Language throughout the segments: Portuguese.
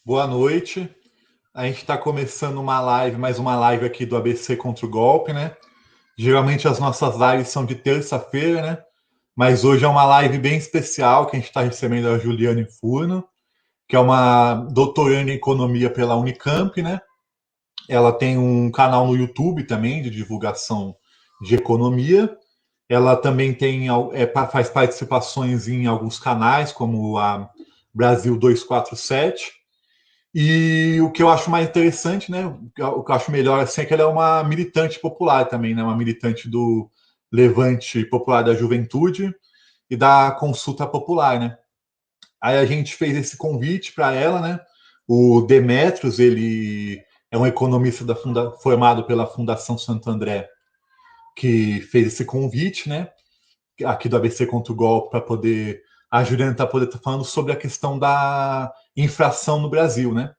Boa noite. A gente está começando uma live, mais uma live aqui do ABC contra o golpe, né? Geralmente as nossas lives são de terça-feira, né? Mas hoje é uma live bem especial que a gente está recebendo a Juliane Furno, que é uma doutoranda em economia pela Unicamp, né? Ela tem um canal no YouTube também de divulgação de economia. Ela também faz participações em alguns canais, como a Brasil 247. E o que eu acho mais interessante, né? O que eu acho melhor assim, é que ela é uma militante popular também, né? Uma militante do Levante Popular da Juventude e da Consulta Popular, né? Aí a gente fez esse convite para ela, né? O Demetrios, ele é um economista formado pela Fundação Santo André, que fez esse convite, né? Aqui do ABC contra o golpe, para poder a Juliana poder estar falando sobre a questão da infração no Brasil, né?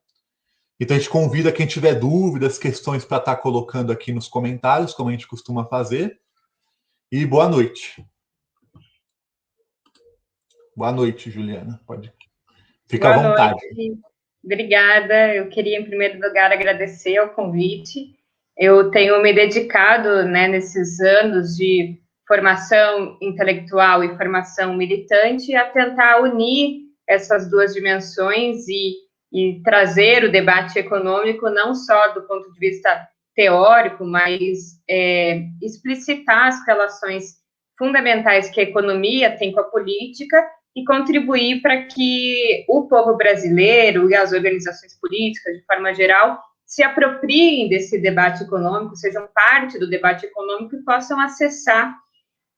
Então a gente convida quem tiver dúvidas, questões para estar colocando aqui nos comentários, como a gente costuma fazer. E boa noite. Boa noite, Juliana. Pode. Fica à Boa vontade. noite, obrigada. Eu queria, em primeiro lugar, agradecer o convite. Eu tenho me dedicado, né, nesses anos de formação intelectual e formação militante a tentar unir essas duas dimensões e trazer o debate econômico não só do ponto de vista teórico, mas explicitar as relações fundamentais que a economia tem com a política e contribuir para que o povo brasileiro e as organizações políticas, de forma geral, se apropriem desse debate econômico, sejam parte do debate econômico e possam acessar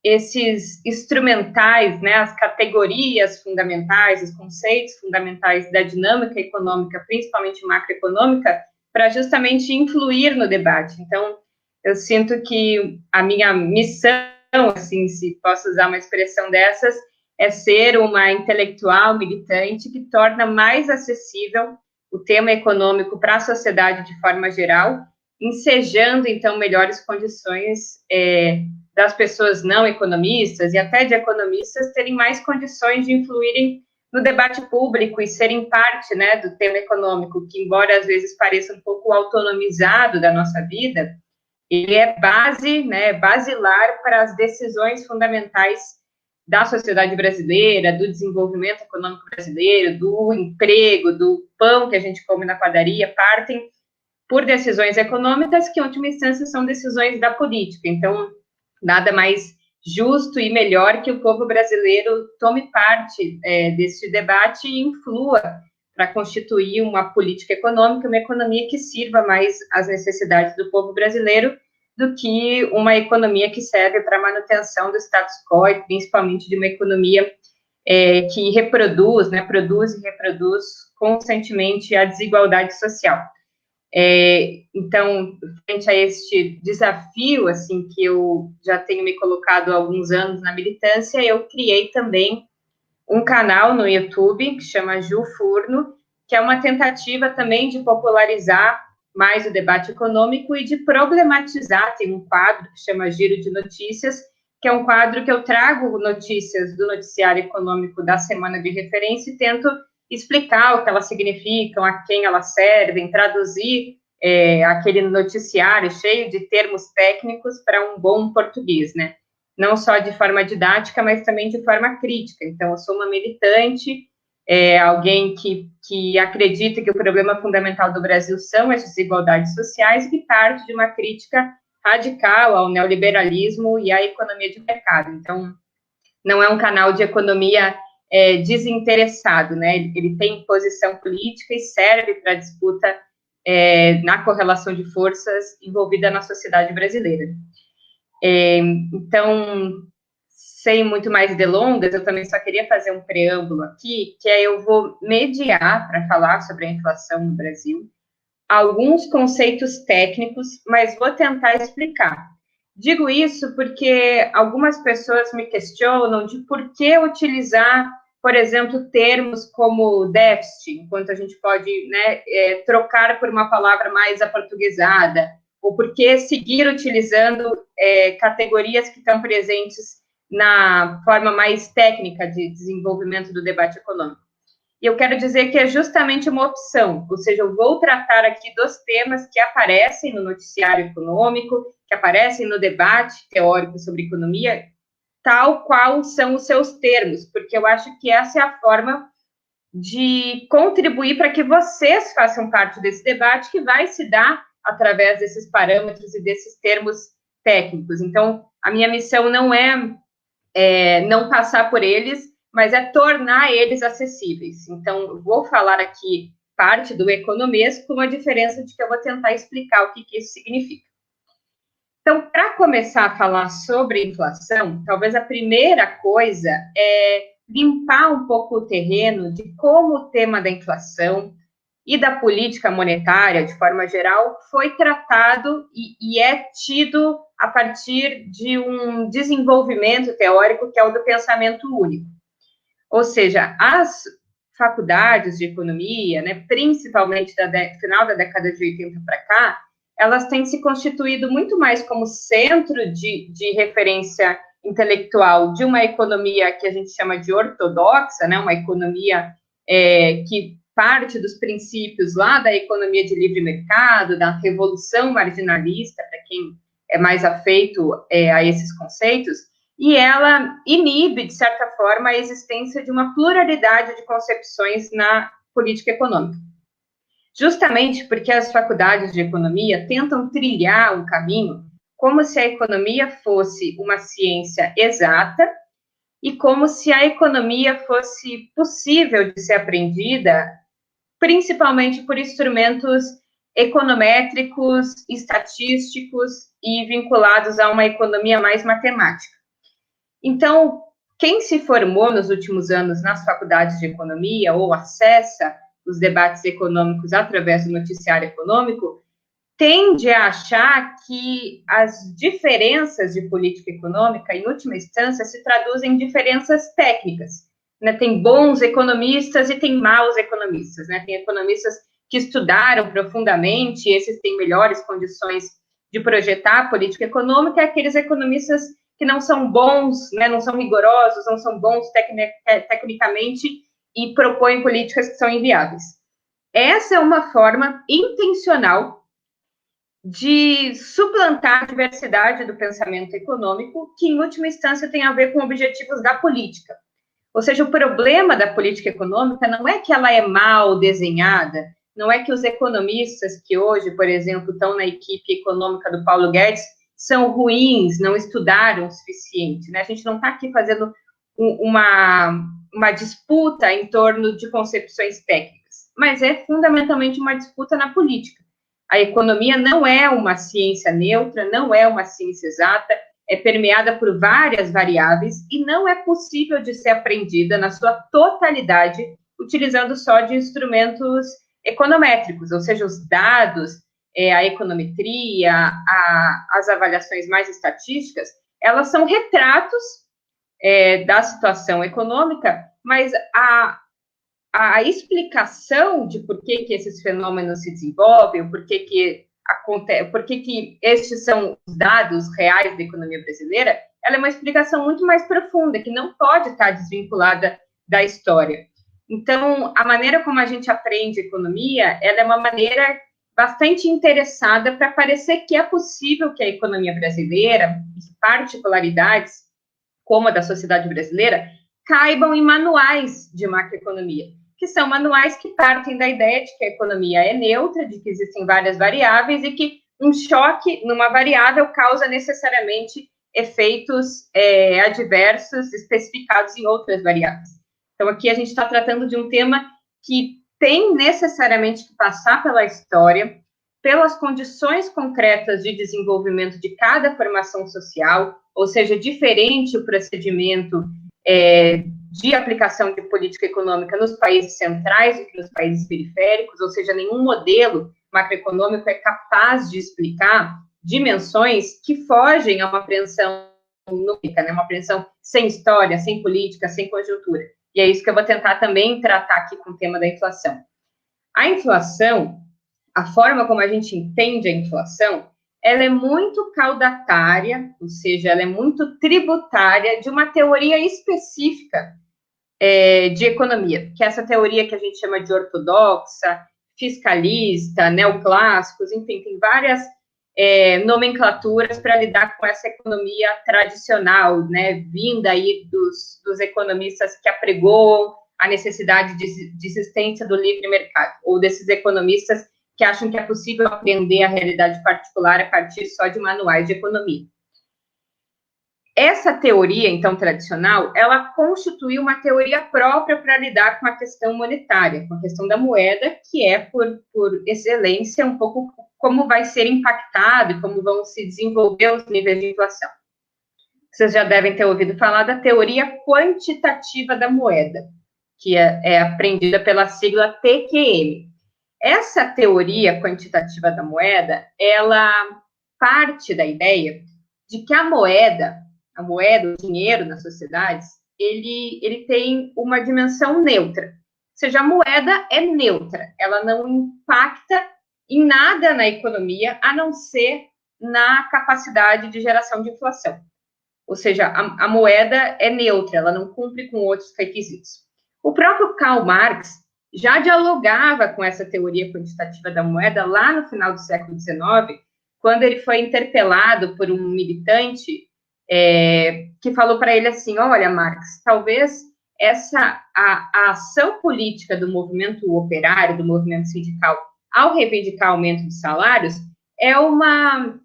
esses instrumentais, né, as categorias fundamentais, os conceitos fundamentais da dinâmica econômica, principalmente macroeconômica, para justamente influir no debate. Então, eu sinto que a minha missão, assim, se posso usar uma expressão dessas, é ser uma intelectual militante que torna mais acessível o tema econômico para a sociedade de forma geral, ensejando, então, melhores condições das pessoas não economistas e até de economistas terem mais condições de influírem no debate público e serem parte, né, do tema econômico, que, embora às vezes pareça um pouco autonomizado da nossa vida, ele é base, né, basilar para as decisões fundamentais da sociedade brasileira, do desenvolvimento econômico brasileiro, do emprego, do pão que a gente come na padaria, partem por decisões econômicas que, em última instância, são decisões da política. Então, nada mais justo e melhor que o povo brasileiro tome parte deste debate e influa para constituir uma política econômica, uma economia que sirva mais às necessidades do povo brasileiro do que uma economia que serve para a manutenção do status quo e principalmente de uma economia que reproduz, né, produz e reproduz constantemente a desigualdade social. Então, frente a este desafio, assim, que eu já tenho me colocado há alguns anos na militância, eu criei também um canal no YouTube que chama Ju Furno, que é uma tentativa também de popularizar mais o debate econômico e de problematizar. Tem um quadro que chama Giro de Notícias, que é um quadro que eu trago notícias do noticiário econômico da semana de referência e tento explicar o que elas significam, a quem elas servem, traduzir aquele noticiário cheio de termos técnicos para um bom português, né? Não só de forma didática, mas também de forma crítica. Então, eu sou uma militante, alguém que acredita que o problema fundamental do Brasil são as desigualdades sociais e que parte de uma crítica radical ao neoliberalismo e à economia de mercado. Então, não é um canal de economia desinteressado, né? Ele tem posição política e serve para a disputa na correlação de forças envolvida na sociedade brasileira. Então, sem muito mais delongas, eu também só queria fazer um preâmbulo aqui, que eu vou mediar para falar sobre a inflação no Brasil, alguns conceitos técnicos, mas vou tentar explicar. Digo isso porque algumas pessoas me questionam de por que utilizar, por exemplo, termos como déficit, enquanto a gente pode, né, trocar por uma palavra mais aportuguesada, ou por que seguir utilizando categorias que estão presentes na forma mais técnica de desenvolvimento do debate econômico. E eu quero dizer que é justamente uma opção, ou seja, eu vou tratar aqui dos temas que aparecem no noticiário econômico, que aparecem no debate teórico sobre economia, tal qual são os seus termos, porque eu acho que essa é a forma de contribuir para que vocês façam parte desse debate que vai se dar através desses parâmetros e desses termos técnicos. Então, a minha missão não é não passar por eles, mas é tornar eles acessíveis. Então, eu vou falar aqui parte do economês, com a diferença de que eu vou tentar explicar o que isso significa. Então, para começar a falar sobre inflação, talvez a primeira coisa é limpar um pouco o terreno de como o tema da inflação e da política monetária, de forma geral, foi tratado e é tido a partir de um desenvolvimento teórico que é o do pensamento único. Ou seja, as faculdades de economia, né, principalmente final da década de 80 para cá, elas têm se constituído muito mais como centro de referência intelectual de uma economia que a gente chama de ortodoxa, né, uma economia que parte dos princípios lá da economia de livre mercado, da revolução marginalista, para quem é mais afeito a esses conceitos, e ela inibe, de certa forma, a existência de uma pluralidade de concepções na política econômica. Justamente porque as faculdades de economia tentam trilhar um caminho como se a economia fosse uma ciência exata e como se a economia fosse possível de ser aprendida principalmente por instrumentos econométricos, estatísticos e vinculados a uma economia mais matemática. Então, quem se formou nos últimos anos nas faculdades de economia ou acessa os debates econômicos através do noticiário econômico, tende a achar que as diferenças de política econômica, em última instância, se traduzem em diferenças técnicas. Né? Tem bons economistas e tem maus economistas. Né? Tem economistas que estudaram profundamente, esses têm melhores condições de projetar a política econômica, e aqueles economistas que não são bons, né, não são rigorosos, não são bons tecnicamente e propõem políticas que são inviáveis. Essa é uma forma intencional de suplantar a diversidade do pensamento econômico, que, em última instância, tem a ver com objetivos da política. Ou seja, o problema da política econômica não é que ela é mal desenhada, não é que os economistas que hoje, por exemplo, estão na equipe econômica do Paulo Guedes são ruins, não estudaram o suficiente. Né? A gente não está aqui fazendo uma disputa em torno de concepções técnicas, mas é fundamentalmente uma disputa na política. A economia não é uma ciência neutra, não é uma ciência exata, é permeada por várias variáveis e não é possível de ser aprendida na sua totalidade utilizando só de instrumentos econométricos, ou seja, os dados, a econometria, as avaliações mais estatísticas, elas são retratos da situação econômica, mas a explicação de por que esses fenômenos se desenvolvem, por que estes são os dados reais da economia brasileira, ela é uma explicação muito mais profunda, que não pode estar desvinculada da história. Então, a maneira como a gente aprende economia, ela é uma maneira bastante interessada para parecer que é possível que a economia brasileira, particularidades como a da sociedade brasileira, caibam em manuais de macroeconomia, que são manuais que partem da ideia de que a economia é neutra, de que existem várias variáveis e que um choque numa variável causa necessariamente efeitos adversos especificados em outras variáveis. Então, aqui a gente está tratando de um tema que tem necessariamente que passar pela história, pelas condições concretas de desenvolvimento de cada formação social, ou seja, diferente o procedimento de aplicação de política econômica nos países centrais do que nos países periféricos, ou seja, nenhum modelo macroeconômico é capaz de explicar dimensões que fogem a uma apreensão numérica, né? Uma apreensão sem história, sem política, sem conjuntura. E é isso que eu vou tentar também tratar aqui com o tema da inflação. A inflação, a forma como a gente entende a inflação, ela é muito caudatária, ou seja, ela é muito tributária de uma teoria específica de economia, que é essa teoria que a gente chama de ortodoxa, fiscalista, neoclássicos, enfim, tem várias nomenclaturas para lidar com essa economia tradicional, né, vinda aí dos economistas que apregoam a necessidade de existência do livre mercado, ou desses economistas que acham que é possível aprender a realidade particular a partir só de manuais de economia. Essa teoria, então, tradicional, ela constituiu uma teoria própria para lidar com a questão monetária, com a questão da moeda, que é, por excelência, um pouco como vai ser impactado e como vão se desenvolver os níveis de inflação. Vocês já devem ter ouvido falar da teoria quantitativa da moeda, que é aprendida pela sigla TQM. Essa teoria quantitativa da moeda, ela parte da ideia de que a moeda, o dinheiro nas sociedades, ele tem uma dimensão neutra. Ou seja, a moeda é neutra, ela não impacta em nada na economia, a não ser na capacidade de geração de inflação. Ou seja, a moeda é neutra, ela não cumpre com outros requisitos. O próprio Karl Marx já dialogava com essa teoria quantitativa da moeda lá no final do século XIX, quando ele foi interpelado por um militante que falou para ele assim, olha, Marx, talvez a ação política do movimento operário, do movimento sindical, ao reivindicar aumento de salários, é uma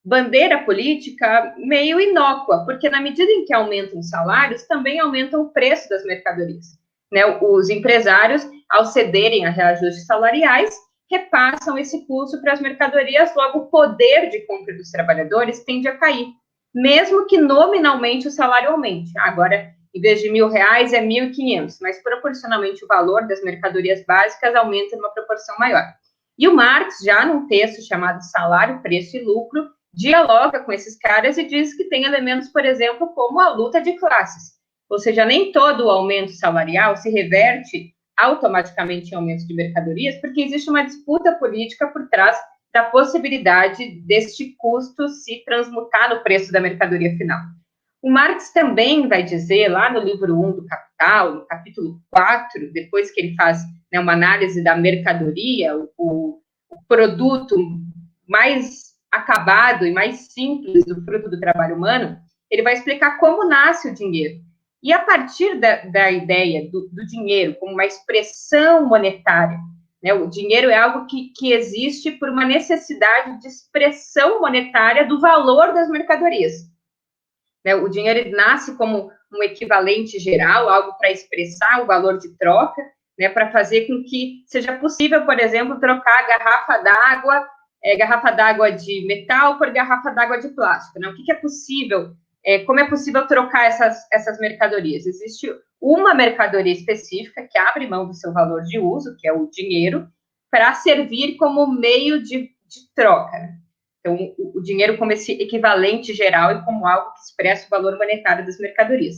bandeira política meio inócua, porque na medida em que aumentam os salários, também aumentam o preço das mercadorias. Né? Os empresários, ao cederem a reajustes salariais, repassam esse custo para as mercadorias, logo o poder de compra dos trabalhadores tende a cair, mesmo que nominalmente o salário aumente. Agora, em vez de R$1.000, é 1.500, mas proporcionalmente o valor das mercadorias básicas aumenta em uma proporção maior. E o Marx, já num texto chamado Salário, Preço e Lucro, dialoga com esses caras e diz que tem elementos, por exemplo, como a luta de classes. Ou seja, nem todo o aumento salarial se reverte automaticamente em aumento de mercadorias, porque existe uma disputa política por trás da possibilidade deste custo se transmutar no preço da mercadoria final. O Marx também vai dizer, lá no livro 1 do Capital, no capítulo 4, depois que ele faz uma análise da mercadoria, o produto mais acabado e mais simples do fruto do trabalho humano, ele vai explicar como nasce o dinheiro. E a partir da ideia do dinheiro como uma expressão monetária, né, o dinheiro é algo que existe por uma necessidade de expressão monetária do valor das mercadorias. Né, o dinheiro ele nasce como um equivalente geral, algo para expressar o valor de troca, né, para fazer com que seja possível, por exemplo, trocar garrafa d'água de metal por garrafa d'água de plástico. Né? O que é possível? Como é possível trocar essas mercadorias? Existe uma mercadoria específica que abre mão do seu valor de uso, que é o dinheiro, para servir como meio de troca. Né? Então, o dinheiro como esse equivalente geral e como algo que expressa o valor monetário das mercadorias.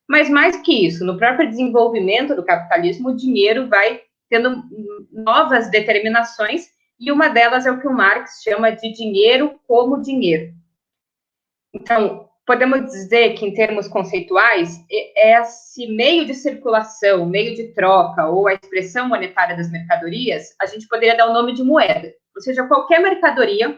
Mas mais que isso, no próprio desenvolvimento do capitalismo, o dinheiro vai tendo novas determinações, e uma delas é o que o Marx chama de dinheiro como dinheiro. Então, podemos dizer que, em termos conceituais, esse meio de circulação, meio de troca, ou a expressão monetária das mercadorias, a gente poderia dar o nome de moeda. Ou seja, qualquer mercadoria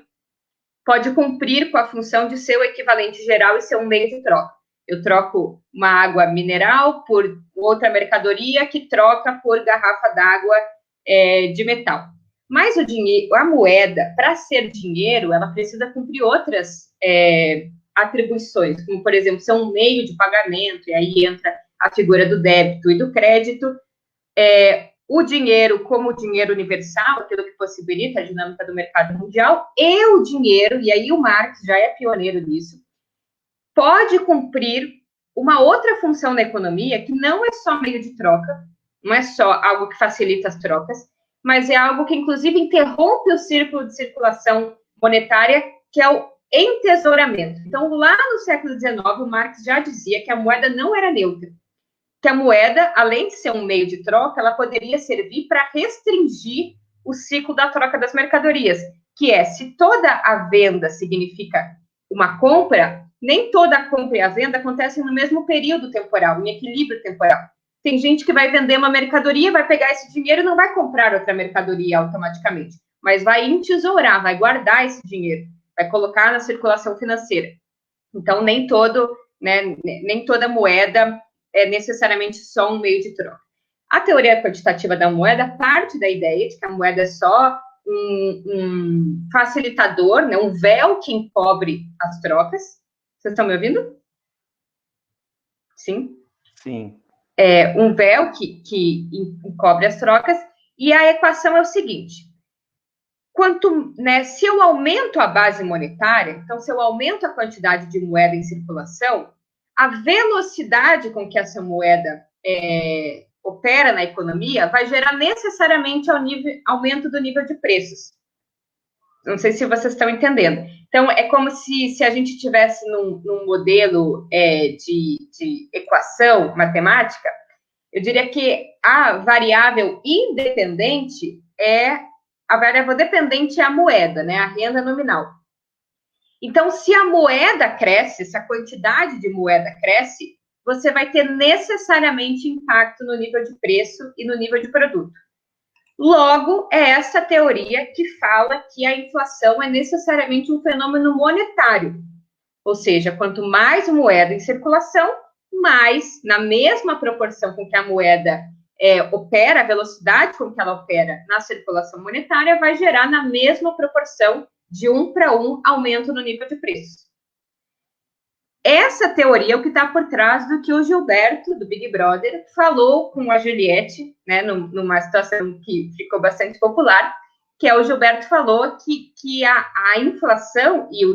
pode cumprir com a função de ser o equivalente geral e ser um meio de troca. Eu troco uma água mineral por outra mercadoria que troca por garrafa d'água de metal. Mas a moeda, para ser dinheiro, ela precisa cumprir outras atribuições, como, por exemplo, ser um meio de pagamento, e aí entra a figura do débito e do crédito, o dinheiro como dinheiro universal, aquilo que possibilita a dinâmica do mercado mundial, e o dinheiro, e aí o Marx já é pioneiro nisso, pode cumprir uma outra função na economia, que não é só meio de troca, não é só algo que facilita as trocas, mas é algo que, inclusive, interrompe o círculo de circulação monetária, que é o entesouramento. Então, lá no século XIX, o Marx já dizia que a moeda não era neutra, que a moeda, além de ser um meio de troca, ela poderia servir para restringir o ciclo da troca das mercadorias, que é, se toda a venda significa uma compra, nem toda a compra e a venda acontecem no mesmo período temporal, em equilíbrio temporal. Tem gente que vai vender uma mercadoria, vai pegar esse dinheiro e não vai comprar outra mercadoria automaticamente, mas vai entesourar, vai guardar esse dinheiro, vai colocar na circulação financeira. Então, nem toda moeda é necessariamente só um meio de troca. A teoria quantitativa da moeda parte da ideia de que a moeda é só um facilitador, né, um véu que encobre as trocas. Vocês estão me ouvindo? Sim? Sim. É um véu que encobre as trocas, e a equação é o seguinte: se eu aumento a base monetária, então se eu aumento a quantidade de moeda em circulação, a velocidade com que essa moeda opera na economia vai gerar necessariamente aumento do nível de preços. Não sei se vocês estão entendendo. Então, é como se a gente tivesse num modelo de equação matemática, eu diria que a variável independente a variável dependente é a moeda, né, a renda nominal. Então, se a moeda cresce, se a quantidade de moeda cresce, você vai ter necessariamente impacto no nível de preço e no nível de produto. Logo, é essa teoria que fala que a inflação é necessariamente um fenômeno monetário. Ou seja, quanto mais moeda em circulação, mais, na mesma proporção com que a moeda opera, a velocidade com que ela opera na circulação monetária, vai gerar na mesma proporção de 1 para 1 aumento no nível de preço. Essa teoria é o que está por trás do que o Gilberto, do Big Brother, falou com a Juliette, né, numa situação que ficou bastante popular, que é o Gilberto falou que a inflação e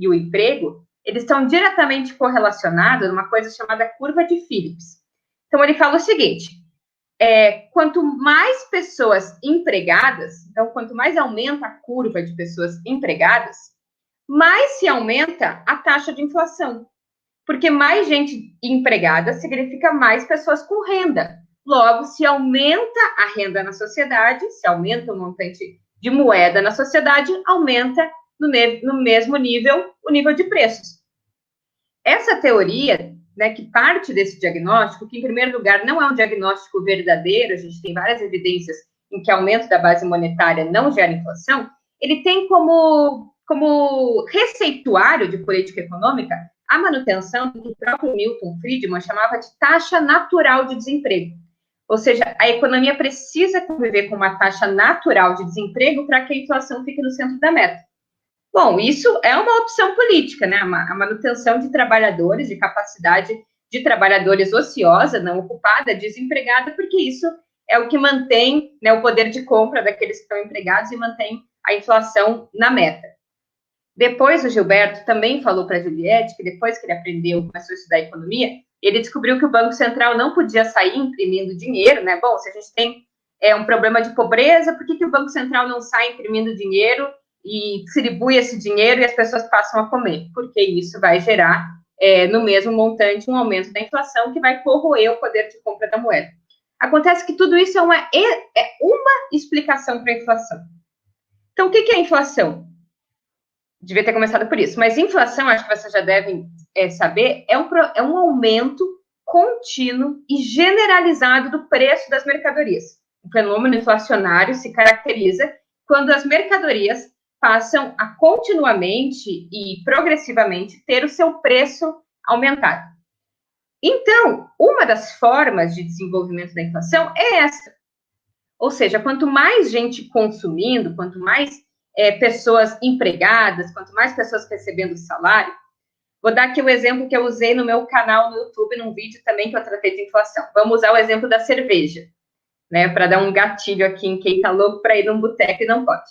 o emprego, eles estão diretamente correlacionados numa coisa chamada curva de Phillips. Então, ele fala o seguinte: quanto mais pessoas empregadas, então, quanto mais aumenta a curva de pessoas empregadas, mais se aumenta a taxa de inflação. Porque mais gente empregada significa mais pessoas com renda. Logo, se aumenta a renda na sociedade, se aumenta o montante de moeda na sociedade, aumenta no mesmo nível o nível de preços. Essa teoria, né, que parte desse diagnóstico, que em primeiro lugar não é um diagnóstico verdadeiro, a gente tem várias evidências em que aumento da base monetária não gera inflação, ele tem como receituário de política econômica a manutenção do que o próprio Milton Friedman chamava de taxa natural de desemprego. Ou seja, a economia precisa conviver com uma taxa natural de desemprego para que a inflação fique no centro da meta. Bom, isso é uma opção política, né? A manutenção de trabalhadores, de capacidade de trabalhadores ociosa, não ocupada, desempregada, porque isso é o que mantém, né, o poder de compra daqueles que estão empregados e mantém a inflação na meta. Depois, o Gilberto também falou para a Juliette que depois que ele começou a estudar economia, ele descobriu que o Banco Central não podia sair imprimindo dinheiro, né? Bom, se a gente tem um problema de pobreza, por que o Banco Central não sai imprimindo dinheiro e distribui esse dinheiro e as pessoas passam a comer? Porque isso vai gerar, no mesmo montante, um aumento da inflação que vai corroer o poder de compra da moeda. Acontece que tudo isso é uma explicação para a inflação. Então, o que é a inflação? Devia ter começado por isso, mas inflação, acho que vocês já devem saber, é um aumento contínuo e generalizado do preço das mercadorias. O fenômeno inflacionário se caracteriza quando as mercadorias passam a continuamente e progressivamente ter o seu preço aumentado. Então, uma das formas de desenvolvimento da inflação é essa. Ou seja, quanto mais gente consumindo, quanto mais pessoas empregadas, quanto mais pessoas recebendo salário. Vou dar aqui o exemplo que eu usei no meu canal no YouTube, num vídeo também que eu tratei de inflação. Vamos usar o exemplo da cerveja, né, para dar um gatilho aqui em quem está louco para ir num boteco e não pode.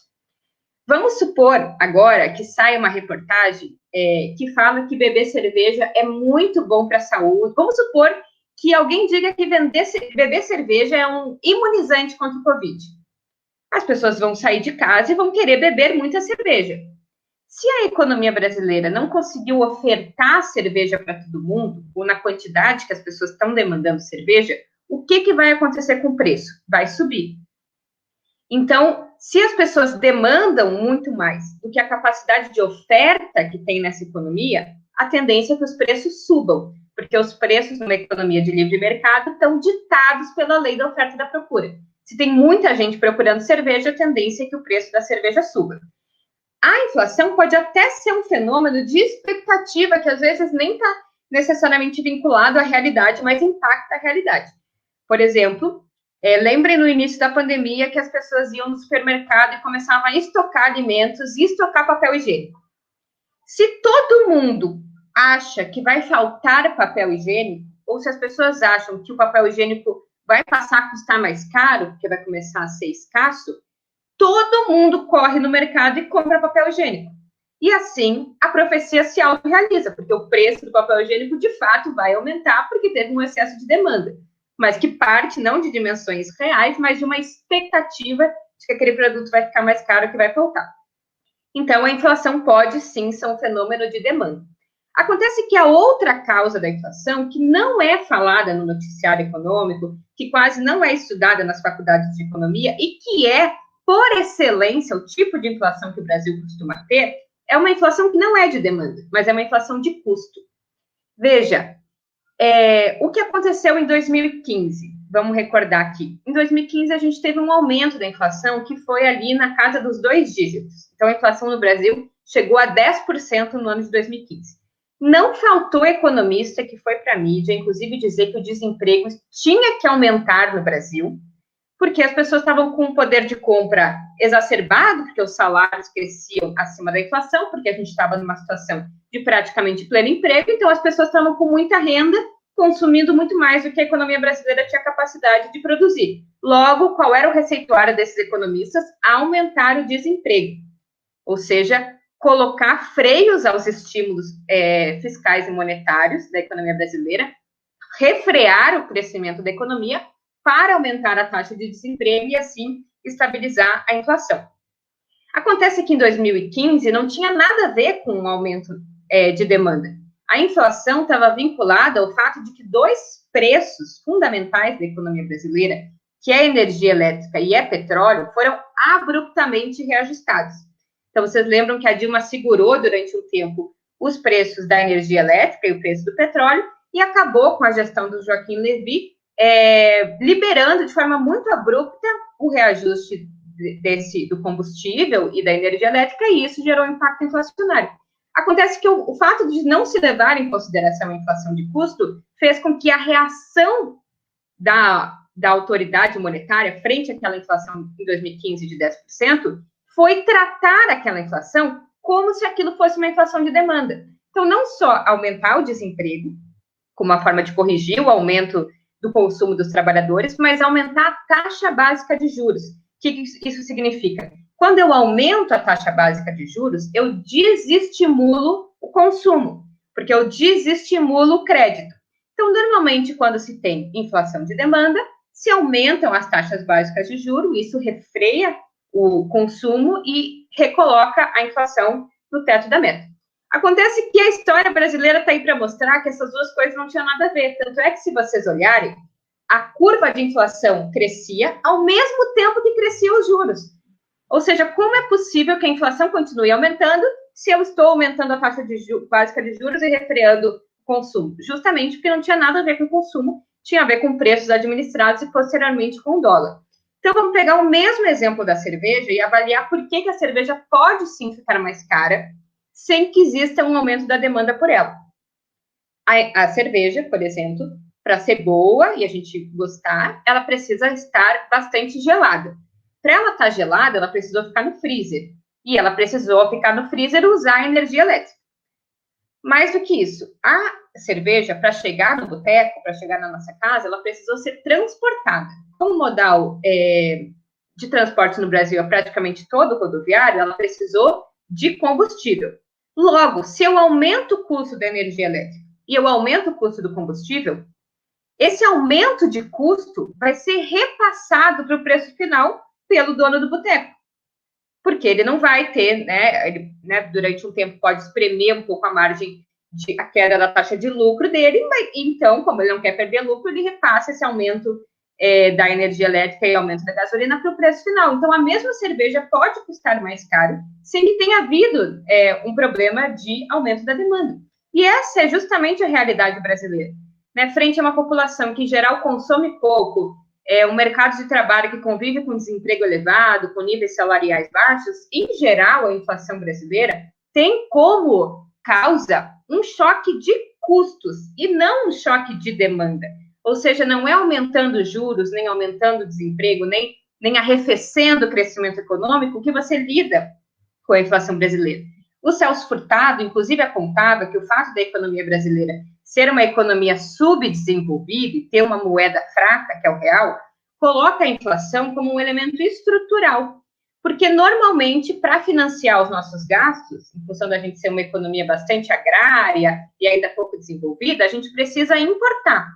Vamos supor agora que sai uma reportagem que fala que beber cerveja é muito bom para a saúde. Vamos supor que alguém diga que beber cerveja é um imunizante contra o Covid. As pessoas vão sair de casa e vão querer beber muita cerveja. Se a economia brasileira não conseguiu ofertar cerveja para todo mundo, ou na quantidade que as pessoas estão demandando cerveja, o que vai acontecer com o preço? Vai subir. Então, se as pessoas demandam muito mais do que a capacidade de oferta que tem nessa economia, a tendência é que os preços subam. porque os preços numa economia de livre mercado estão ditados pela lei da oferta e da procura. Se tem muita gente procurando cerveja, a tendência é que o preço da cerveja suba. A inflação pode até ser um fenômeno de expectativa, que às vezes nem está necessariamente vinculado à realidade, mas impacta a realidade. Por exemplo, lembrem no início da pandemia que as pessoas iam no supermercado e começavam a estocar alimentos e estocar papel higiênico. Se todo mundo acha que vai faltar papel higiênico, ou se as pessoas acham que o papel higiênico vai passar a custar mais caro, porque vai começar a ser escasso, todo mundo corre no mercado e compra papel higiênico. E assim, a profecia se autorrealiza, porque o preço do papel higiênico, de fato, vai aumentar, porque teve um excesso de demanda, mas que parte não de dimensões reais, mas de uma expectativa de que aquele produto vai ficar mais caro, que vai faltar. Então, a inflação pode, sim, ser um fenômeno de demanda. Acontece que a outra causa da inflação, que não é falada no noticiário econômico, que quase não é estudada nas faculdades de economia e que é, por excelência, o tipo de inflação que o Brasil costuma ter, é uma inflação que não é de demanda, mas é uma inflação de custo. Veja, o que aconteceu em 2015? Vamos recordar aqui. Em 2015, a gente teve um aumento da inflação que foi ali na casa dos 2 dígitos. Então, a inflação no Brasil chegou a 10% no ano de 2015. Não faltou economista que foi para a mídia, inclusive dizer que o desemprego tinha que aumentar no Brasil, porque as pessoas estavam com um poder de compra exacerbado, porque os salários cresciam acima da inflação, porque a gente estava numa situação de praticamente pleno emprego, então as pessoas estavam com muita renda, consumindo muito mais do que a economia brasileira tinha capacidade de produzir. Logo, qual era o receituário desses economistas? Aumentar o desemprego, ou seja, colocar freios aos estímulos fiscais e monetários da economia brasileira, refrear o crescimento da economia para aumentar a taxa de desemprego e, assim, estabilizar a inflação. Acontece que em 2015 não tinha nada a ver com um aumento de demanda. A inflação estava vinculada ao fato de que 2 preços fundamentais da economia brasileira, que é energia elétrica e petróleo, foram abruptamente reajustados. Então, vocês lembram que a Dilma segurou durante um tempo os preços da energia elétrica e o preço do petróleo e acabou com a gestão do Joaquim Levy, liberando de forma muito abrupta o reajuste do combustível e da energia elétrica, e isso gerou um impacto inflacionário. Acontece que o fato de não se levar em consideração a inflação de custo fez com que a reação da autoridade monetária frente àquela inflação em 2015 de 10% foi tratar aquela inflação como se aquilo fosse uma inflação de demanda. Então, não só aumentar o desemprego, como uma forma de corrigir o aumento do consumo dos trabalhadores, mas aumentar a taxa básica de juros. O que isso significa? Quando eu aumento a taxa básica de juros, eu desestimulo o consumo, porque eu desestimulo o crédito. Então, normalmente, quando se tem inflação de demanda, se aumentam as taxas básicas de juros, isso refreia o consumo e recoloca a inflação no teto da meta. Acontece que a história brasileira está aí para mostrar que essas duas coisas não tinham nada a ver. Tanto é que, se vocês olharem, a curva de inflação crescia ao mesmo tempo que cresciam os juros. Ou seja, como é possível que a inflação continue aumentando se eu estou aumentando a taxa básica de juros e refreando o consumo? Justamente porque não tinha nada a ver com o consumo, tinha a ver com preços administrados e, posteriormente, com o dólar. Então, vamos pegar o mesmo exemplo da cerveja e avaliar por que a cerveja pode, sim, ficar mais cara sem que exista um aumento da demanda por ela. A cerveja, por exemplo, para ser boa e a gente gostar, ela precisa estar bastante gelada. Para ela estar gelada, ela precisou ficar no freezer. E ela precisou ficar no freezer e usar energia elétrica. Mais do que isso, a cerveja, para chegar no boteco, para chegar na nossa casa, ela precisou ser transportada. Como modal de transporte no Brasil é praticamente todo rodoviário, ela precisou de combustível. Logo, se eu aumento o custo da energia elétrica e eu aumento o custo do combustível, esse aumento de custo vai ser repassado para o preço final pelo dono do boteco. Porque ele não vai ter, ele, durante um tempo pode espremer um pouco a margem de a queda da taxa de lucro dele, mas, então, como ele não quer perder lucro, ele repassa esse aumento da energia elétrica e aumento da gasolina para o preço final. Então, a mesma cerveja pode custar mais caro sem que tenha havido um problema de aumento da demanda. E essa é justamente a realidade brasileira. Né? Frente a uma população que, em geral, consome pouco, um mercado de trabalho que convive com desemprego elevado, com níveis salariais baixos, em geral, a inflação brasileira tem como causa um choque de custos e não um choque de demanda. Ou seja, não é aumentando os juros, nem aumentando o desemprego, nem arrefecendo o crescimento econômico que você lida com a inflação brasileira. O Celso Furtado, inclusive, apontava que o fato da economia brasileira ser uma economia subdesenvolvida e ter uma moeda fraca, que é o real, coloca a inflação como um elemento estrutural. Porque, normalmente, para financiar os nossos gastos, em função da gente ser uma economia bastante agrária e ainda pouco desenvolvida, a gente precisa importar.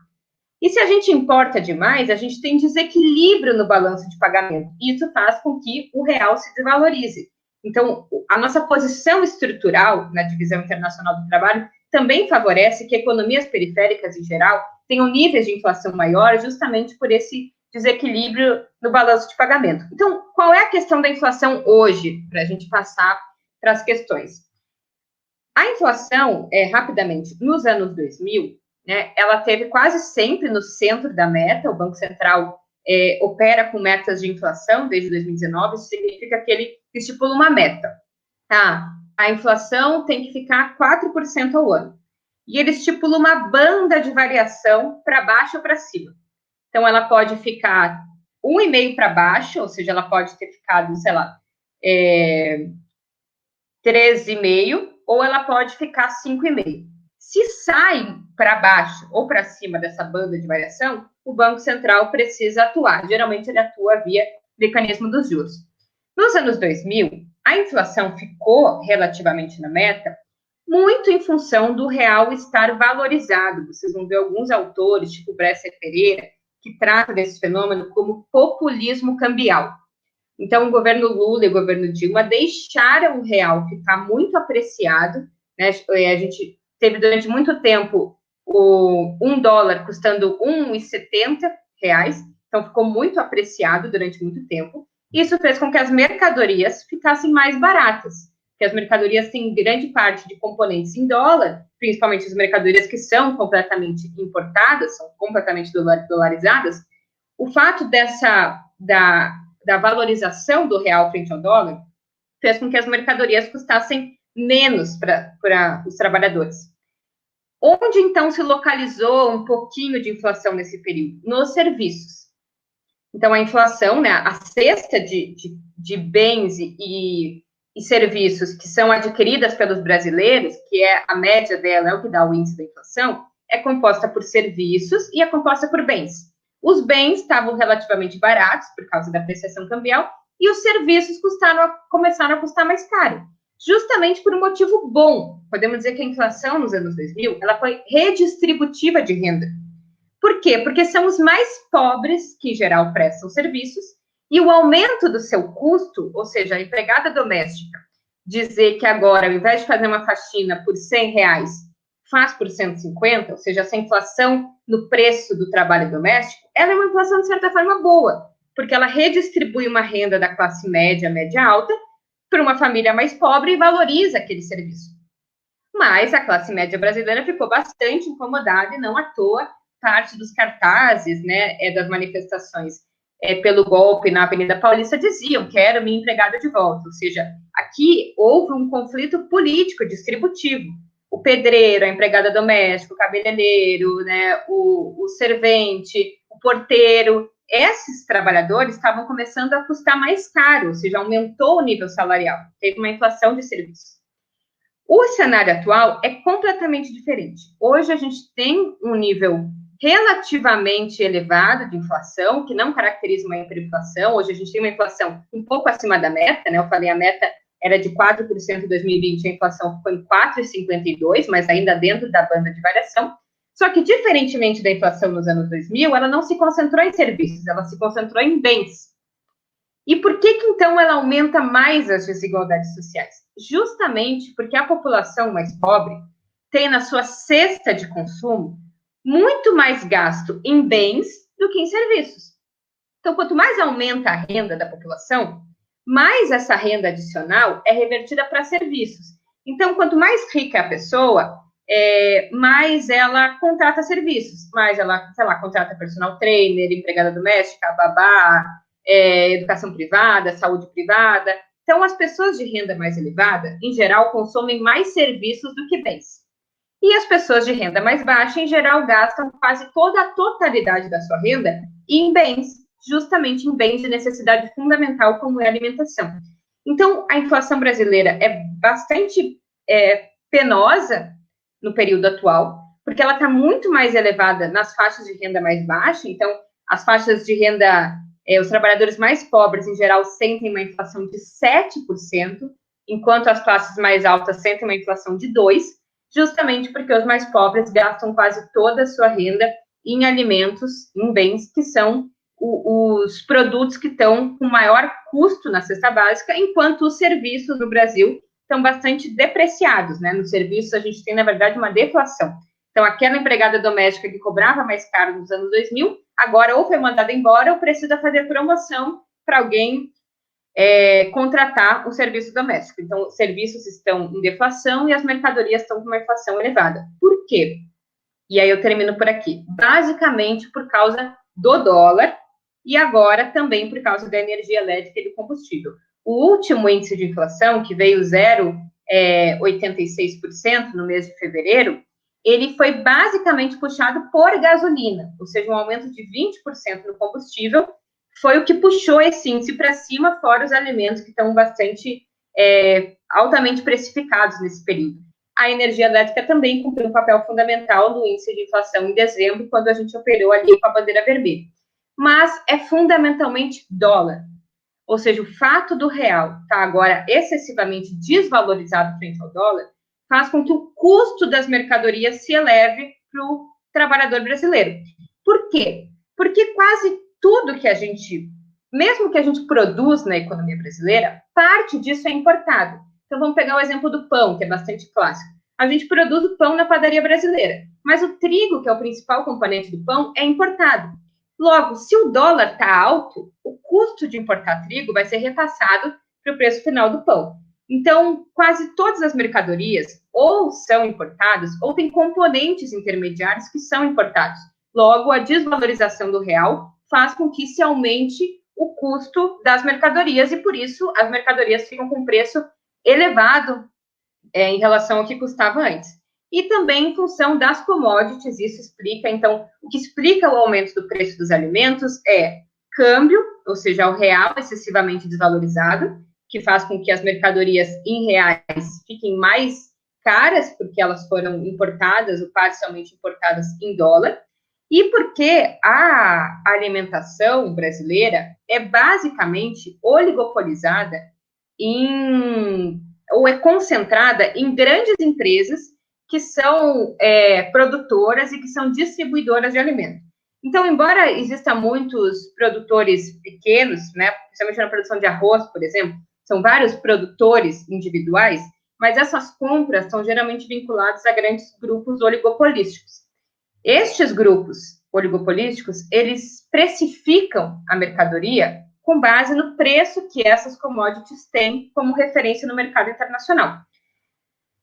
E se a gente importa demais, a gente tem desequilíbrio no balanço de pagamento. E isso faz com que o real se desvalorize. Então, a nossa posição estrutural na divisão internacional do trabalho também favorece que economias periféricas, em geral, tenham níveis de inflação maiores justamente por esse desequilíbrio no balanço de pagamento. Então, qual é a questão da inflação hoje, para a gente passar para as questões? A inflação, rapidamente, nos anos 2000, né, ela teve quase sempre no centro da meta. O Banco Central opera com metas de inflação desde 2019, isso significa que ele estipula uma meta. Tá? A inflação tem que ficar 4% ao ano. E ele estipula uma banda de variação para baixo ou para cima. Então, ela pode ficar 1,5% para baixo, ou seja, ela pode ter ficado, sei lá, 13,5%, ou ela pode ficar 5,5%. Se sai para baixo ou para cima dessa banda de variação, o Banco Central precisa atuar. Geralmente, ele atua via mecanismo dos juros. Nos anos 2000, a inflação ficou relativamente na meta, muito em função do real estar valorizado. Vocês vão ver alguns autores, tipo Bresser Pereira, que tratam desse fenômeno como populismo cambial. Então, o governo Lula e o governo Dilma deixaram o real ficar muito apreciado, né? A gente teve durante muito tempo o $1 custando R$1,70, então ficou muito apreciado durante muito tempo. Isso fez com que as mercadorias ficassem mais baratas, porque as mercadorias têm grande parte de componentes em dólar, principalmente as mercadorias que são completamente importadas, são completamente dolarizadas. O fato da valorização do real frente ao dólar fez com que as mercadorias custassem menos para os trabalhadores. Onde, então, se localizou um pouquinho de inflação nesse período? Nos serviços. Então, a inflação, né, a cesta de bens e serviços que são adquiridas pelos brasileiros, que é a média dela, é o que dá o índice da inflação, é composta por serviços e é composta por bens. Os bens estavam relativamente baratos por causa da apreciação cambial e os serviços começaram a custar mais caro, justamente por um motivo bom. Podemos dizer que a inflação nos anos 2000 ela foi redistributiva de renda. Por quê? Porque são os mais pobres que, em geral, prestam serviços e o aumento do seu custo, ou seja, a empregada doméstica, dizer que agora, ao invés de fazer uma faxina por R$100, faz por 150, ou seja, essa inflação no preço do trabalho doméstico, ela é uma inflação, de certa forma, boa, porque ela redistribui uma renda da classe média, média alta, para uma família mais pobre e valoriza aquele serviço. Mas a classe média brasileira ficou bastante incomodada e não à toa parte dos cartazes, né, das manifestações pelo golpe na Avenida Paulista diziam: quero minha empregada de volta. Ou seja, aqui houve um conflito político distributivo. O pedreiro, a empregada doméstica, o cabeleireiro, né, o servente, o porteiro, esses trabalhadores estavam começando a custar mais caro, ou seja, aumentou o nível salarial, teve uma inflação de serviços. O cenário atual é completamente diferente. Hoje a gente tem um nível relativamente elevado de inflação, que não caracteriza uma hiperinflação. Hoje a gente tem uma inflação um pouco acima da meta, né? Eu falei, a meta era de 4% em 2020, a inflação ficou em 4,52%, mas ainda dentro da banda de variação. Só que, diferentemente da inflação nos anos 2000, ela não se concentrou em serviços, ela se concentrou em bens. E por que então ela aumenta mais as desigualdades sociais? Justamente porque a população mais pobre tem na sua cesta de consumo muito mais gasto em bens do que em serviços. Então, quanto mais aumenta a renda da população, mais essa renda adicional é revertida para serviços. Então, quanto mais rica é a pessoa, mais ela contrata serviços, mais ela, sei lá, contrata personal trainer, empregada doméstica, babá, educação privada, saúde privada. Então, as pessoas de renda mais elevada, em geral, consomem mais serviços do que bens. E as pessoas de renda mais baixa, em geral, gastam quase toda a totalidade da sua renda em bens, justamente em bens de necessidade fundamental, como é a alimentação. Então, a inflação brasileira é bastante penosa no período atual, porque ela está muito mais elevada nas faixas de renda mais baixa. Então, as faixas de renda, os trabalhadores mais pobres, em geral, sentem uma inflação de 7%, enquanto as classes mais altas sentem uma inflação de 2%, justamente porque os mais pobres gastam quase toda a sua renda em alimentos, em bens, que são os produtos que estão com maior custo na cesta básica, enquanto os serviços no Brasil estão bastante depreciados, né? Nos serviços a gente tem, na verdade, uma deflação. Então, aquela empregada doméstica que cobrava mais caro nos anos 2000, agora ou foi mandada embora ou precisa fazer promoção para alguém contratar o serviço doméstico. Então, os serviços estão em deflação e as mercadorias estão com uma inflação elevada. Por quê? E aí eu termino por aqui. Basicamente por causa do dólar e agora também por causa da energia elétrica e do combustível. O último índice de inflação, que veio 0,86% no mês de fevereiro, ele foi basicamente puxado por gasolina, ou seja, um aumento de 20% no combustível, foi o que puxou esse índice para cima, fora os alimentos que estão bastante altamente precificados nesse período. A energia elétrica também cumpriu um papel fundamental no índice de inflação em dezembro, quando a gente operou ali com a bandeira vermelha. Mas é fundamentalmente dólar. Ou seja, o fato do real estar agora excessivamente desvalorizado frente ao dólar faz com que o custo das mercadorias se eleve para o trabalhador brasileiro. Por quê? Porque quase tudo que a gente, mesmo que a gente produz na economia brasileira, parte disso é importado. Então, vamos pegar o exemplo do pão, que é bastante clássico. A gente produz o pão na padaria brasileira, mas o trigo, que é o principal componente do pão, é importado. Logo, se o dólar está alto, o custo de importar trigo vai ser repassado para o preço final do pão. Então, quase todas as mercadorias ou são importadas ou têm componentes intermediários que são importados. Logo, a desvalorização do real faz com que se aumente o custo das mercadorias e, por isso, as mercadorias ficam com preço elevado em relação ao que custava antes. E também em função das commodities, isso explica, então, o que explica o aumento do preço dos alimentos é câmbio, ou seja, o real excessivamente desvalorizado, que faz com que as mercadorias em reais fiquem mais caras, porque elas foram importadas ou parcialmente importadas em dólar, e porque a alimentação brasileira é basicamente oligopolizada ou é concentrada em grandes empresas que são produtoras e que são distribuidoras de alimentos. Então, embora existam muitos produtores pequenos, né, principalmente na produção de arroz, por exemplo, são vários produtores individuais, mas essas compras são geralmente vinculadas a grandes grupos oligopolísticos. Estes grupos oligopolísticos, eles precificam a mercadoria com base no preço que essas commodities têm como referência no mercado internacional.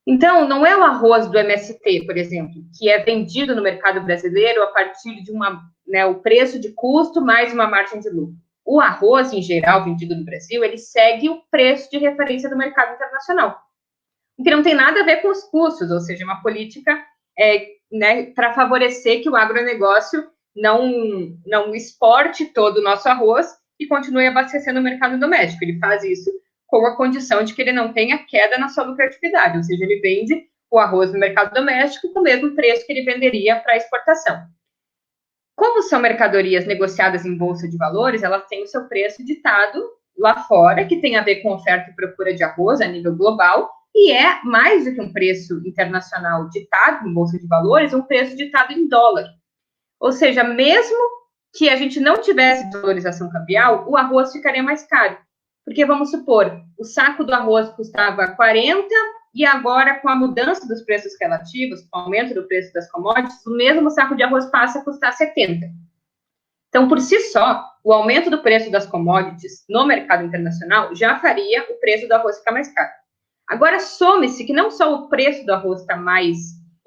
Então, não é o arroz do MST, por exemplo, que é vendido no mercado brasileiro a partir de o preço de custo mais uma margem de lucro. O arroz, em geral, vendido no Brasil, ele segue o preço de referência do mercado internacional, o que não tem nada a ver com os custos, ou seja, uma política para favorecer que o agronegócio não exporte todo o nosso arroz e continue abastecendo o mercado doméstico. Ele faz isso com a condição de que ele não tenha queda na sua lucratividade, ou seja, ele vende o arroz no mercado doméstico com o mesmo preço que ele venderia para exportação. Como são mercadorias negociadas em bolsa de valores, elas têm o seu preço ditado lá fora, que tem a ver com oferta e procura de arroz a nível global, e é mais do que um preço internacional ditado em bolsa de valores, um preço ditado em dólar. Ou seja, mesmo que a gente não tivesse desvalorização cambial, o arroz ficaria mais caro. Porque, vamos supor, o saco do arroz custava 40 e agora, com a mudança dos preços relativos, com o aumento do preço das commodities, o mesmo saco de arroz passa a custar 70. Então, por si só, o aumento do preço das commodities no mercado internacional já faria o preço do arroz ficar mais caro. Agora, some-se que não só o preço do arroz está mais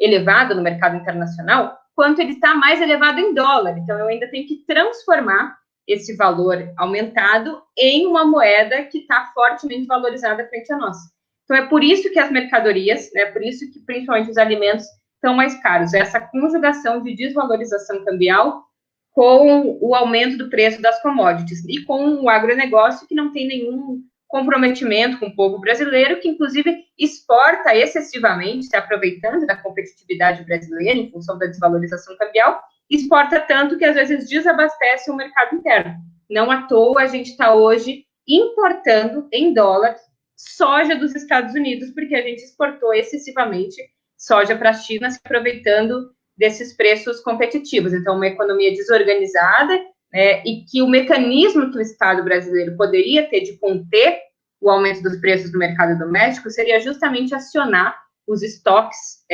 elevado no mercado internacional, quanto ele está mais elevado em dólar. Então, eu ainda tenho que transformar esse valor aumentado em uma moeda que está fortemente valorizada frente a nós. Então, é por isso que as mercadorias, né, por isso que principalmente os alimentos estão mais caros. Essa conjugação de desvalorização cambial com o aumento do preço das commodities e com o agronegócio que não tem nenhum comprometimento com o povo brasileiro, que inclusive exporta excessivamente, se aproveitando da competitividade brasileira em função da desvalorização cambial, exporta tanto que às vezes desabastece o mercado interno. Não à toa a gente está hoje importando em dólar soja dos Estados Unidos, porque a gente exportou excessivamente soja para a China, se aproveitando desses preços competitivos. Então, uma economia desorganizada, né, e que o mecanismo que o Estado brasileiro poderia ter de conter o aumento dos preços do mercado doméstico seria justamente acionar os estoques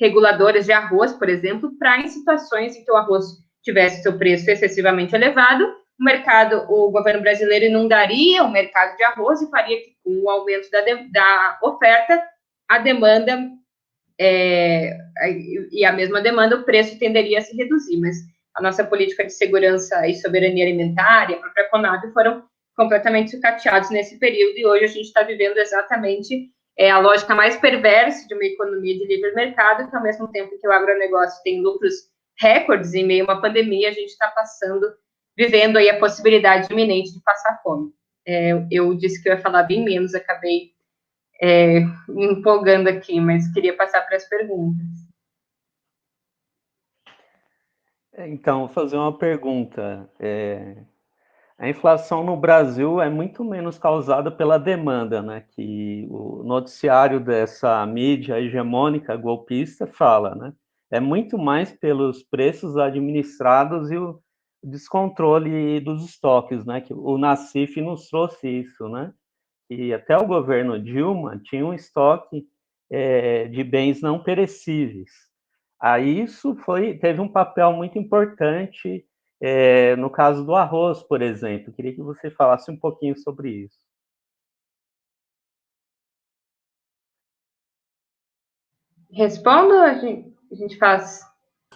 reguladores de arroz, por exemplo, para em situações em que o arroz tivesse seu preço excessivamente elevado, o governo brasileiro inundaria o mercado de arroz e faria que, com o aumento da oferta, a demanda e a mesma demanda, o preço tenderia a se reduzir, mas a nossa política de segurança e soberania alimentar e a própria Conab foram completamente sucateados nesse período, e hoje a gente está vivendo exatamente a lógica mais perversa de uma economia de livre mercado, que ao mesmo tempo que o agronegócio tem lucros recordes em meio a uma pandemia, a gente está vivendo aí a possibilidade iminente de passar fome. Eu disse que eu ia falar bem menos, acabei me empolgando aqui, mas queria passar para as perguntas. Então, vou fazer uma pergunta. A inflação no Brasil é muito menos causada pela demanda, né? Que o noticiário dessa mídia hegemônica golpista fala, né? É muito mais pelos preços administrados e o descontrole dos estoques, né? Que o Nassif nos trouxe isso, né? E até o governo Dilma tinha um estoque de bens não perecíveis. Aí isso teve um papel muito importante no caso do arroz, por exemplo. Queria que você falasse um pouquinho sobre isso. Respondo ou a gente faz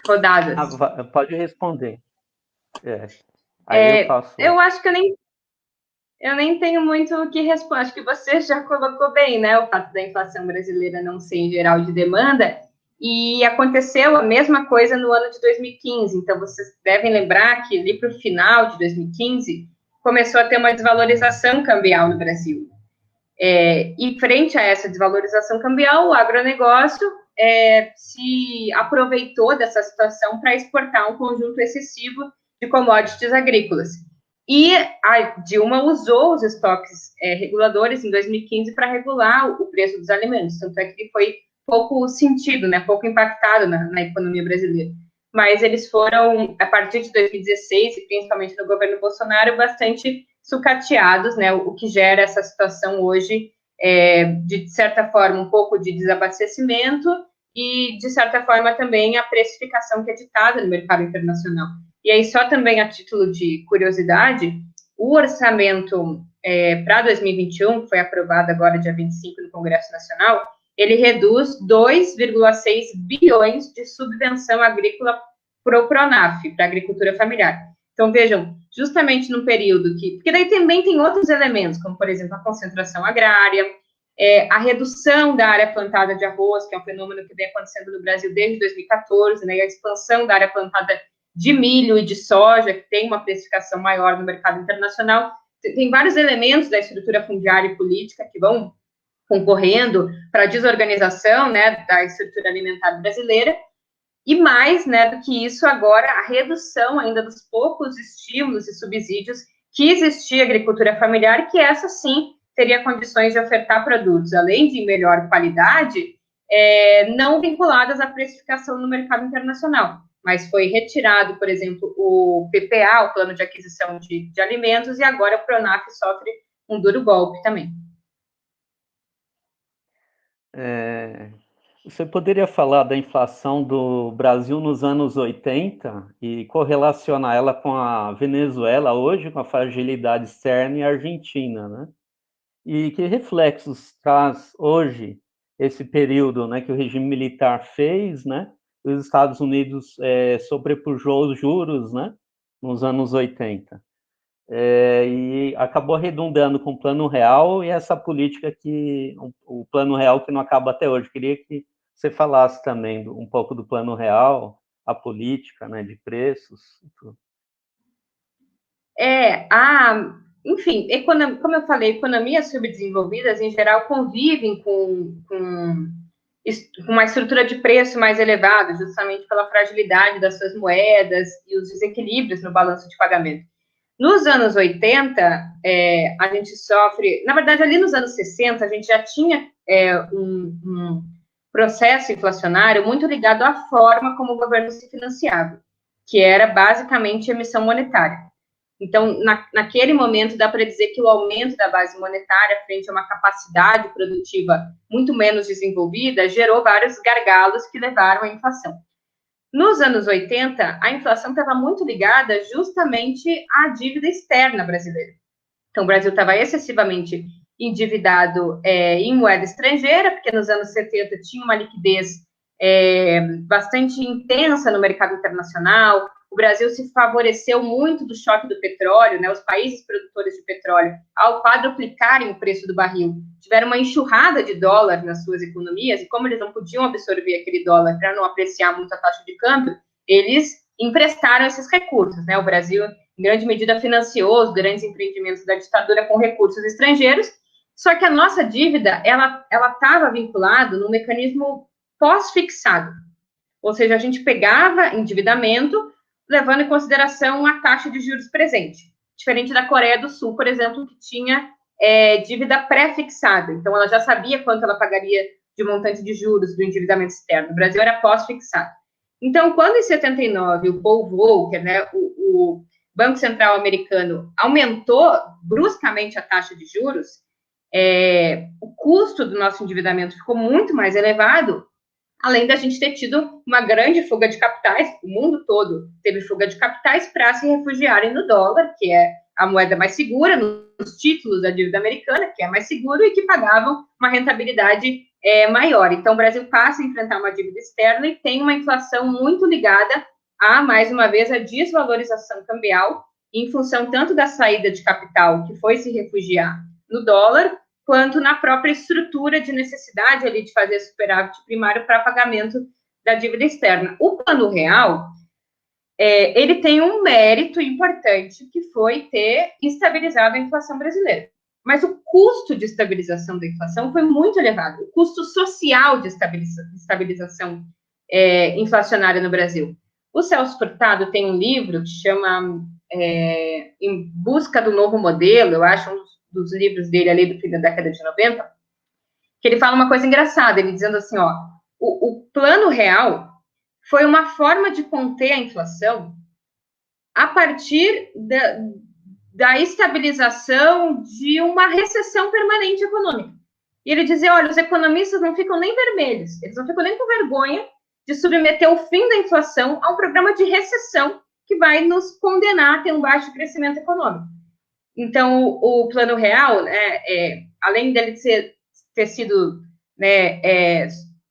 rodadas? Pode responder. Aí eu faço. Eu acho que eu nem tenho muito o que responder. Acho que você já colocou bem, né? O fato da inflação brasileira não ser em geral de demanda. E aconteceu a mesma coisa no ano de 2015. Então, vocês devem lembrar que ali para o final de 2015 começou a ter uma desvalorização cambial no Brasil. E frente a essa desvalorização cambial, o agronegócio se aproveitou dessa situação para exportar um conjunto excessivo de commodities agrícolas. E a Dilma usou os estoques reguladores em 2015 para regular o preço dos alimentos, tanto é que foi pouco sentido, né, pouco impactado na economia brasileira. Mas eles foram, a partir de 2016, e principalmente no governo Bolsonaro, bastante sucateados, né, o que gera essa situação hoje, de certa forma, um pouco de desabastecimento e, de certa forma, também a precificação que é ditada no mercado internacional. E aí, só também a título de curiosidade, o orçamento para 2021, que foi aprovado agora dia 25 no Congresso Nacional, ele reduz 2,6 bilhões de subvenção agrícola para o Pronaf, para a agricultura familiar. Então, vejam, justamente num período porque daí também tem outros elementos, como, por exemplo, a concentração agrária, a redução da área plantada de arroz, que é um fenômeno que vem acontecendo no Brasil desde 2014, né, e a expansão da área plantada de milho e de soja, que tem uma precificação maior no mercado internacional. Tem vários elementos da estrutura fundiária e política que vão concorrendo para a desorganização, né, da estrutura alimentar brasileira, e mais, né, do que isso, agora a redução ainda dos poucos estímulos e subsídios que existia a agricultura familiar, que essa sim teria condições de ofertar produtos, além de melhor qualidade, não vinculadas à precificação no mercado internacional. Mas foi retirado, por exemplo, o PPA, o Plano de Aquisição de Alimentos, e agora o Pronaf sofre um duro golpe também. Você poderia falar da inflação do Brasil nos anos 80 e correlacionar ela com a Venezuela hoje, com a fragilidade externa, e a Argentina, né? E que reflexos traz hoje esse período, né, que o regime militar fez, né, os Estados Unidos sobrepujou os juros, né, nos anos 80. E acabou redundando com o Plano Real e essa política o Plano Real que não acaba até hoje. Queria que você falasse também um pouco do Plano Real, a política, né, de preços. Enfim, como eu falei, economias subdesenvolvidas, em geral, convivem com uma estrutura de preço mais elevada, justamente pela fragilidade das suas moedas e os desequilíbrios no balanço de pagamento. Nos anos 80, a gente sofre... Na verdade, ali nos anos 60, a gente já tinha um processo inflacionário muito ligado à forma como o governo se financiava, que era basicamente emissão monetária. Então, naquele momento, dá para dizer que o aumento da base monetária frente a uma capacidade produtiva muito menos desenvolvida gerou vários gargalos que levaram à inflação. Nos anos 80, a inflação estava muito ligada justamente à dívida externa brasileira. Então, o Brasil estava excessivamente endividado em moeda estrangeira, porque nos anos 70 tinha uma liquidez bastante intensa no mercado internacional. O Brasil se favoreceu muito do choque do petróleo, né? Os países produtores de petróleo, ao quadruplicarem o preço do barril, tiveram uma enxurrada de dólar nas suas economias, e como eles não podiam absorver aquele dólar para não apreciar muito a taxa de câmbio, eles emprestaram esses recursos, né? O Brasil, em grande medida, financiou os grandes empreendimentos da ditadura com recursos estrangeiros, só que a nossa dívida, ela estava vinculada no mecanismo pós-fixado, ou seja, a gente pegava endividamento levando em consideração a taxa de juros presente, diferente da Coreia do Sul, por exemplo, que tinha dívida pré-fixada, então ela já sabia quanto ela pagaria de montante de juros do endividamento externo. O Brasil era pós-fixado. Então, quando em 79 o Paul Volcker, né, o Banco Central americano, aumentou bruscamente a taxa de juros, o custo do nosso endividamento ficou muito mais elevado, além da gente ter tido uma grande fuga de capitais, o mundo todo teve fuga de capitais para se refugiarem no dólar, que é a moeda mais segura, nos títulos da dívida americana, que é mais seguro e que pagavam uma rentabilidade maior. Então, o Brasil passa a enfrentar uma dívida externa e tem uma inflação muito ligada a, mais uma vez, a desvalorização cambial, em função tanto da saída de capital que foi se refugiar no dólar, quanto na própria estrutura de necessidade ali de fazer superávit primário para pagamento da dívida externa. O Plano Real, ele tem um mérito importante, que foi ter estabilizado a inflação brasileira. Mas o custo de estabilização da inflação foi muito elevado, o custo social de estabilização inflacionária no Brasil. O Celso Furtado tem um livro que chama Em Busca do Novo Modelo, eu acho um dos livros dele ali do fim da década de 90, que ele fala uma coisa engraçada, ele dizendo assim, o Plano Real foi uma forma de conter a inflação a partir da estabilização de uma recessão permanente econômica. E ele dizia, olha, os economistas não ficam nem vermelhos, eles não ficam nem com vergonha de submeter o fim da inflação a um programa de recessão que vai nos condenar a ter um baixo crescimento econômico. Então, o Plano Real, além dele ter sido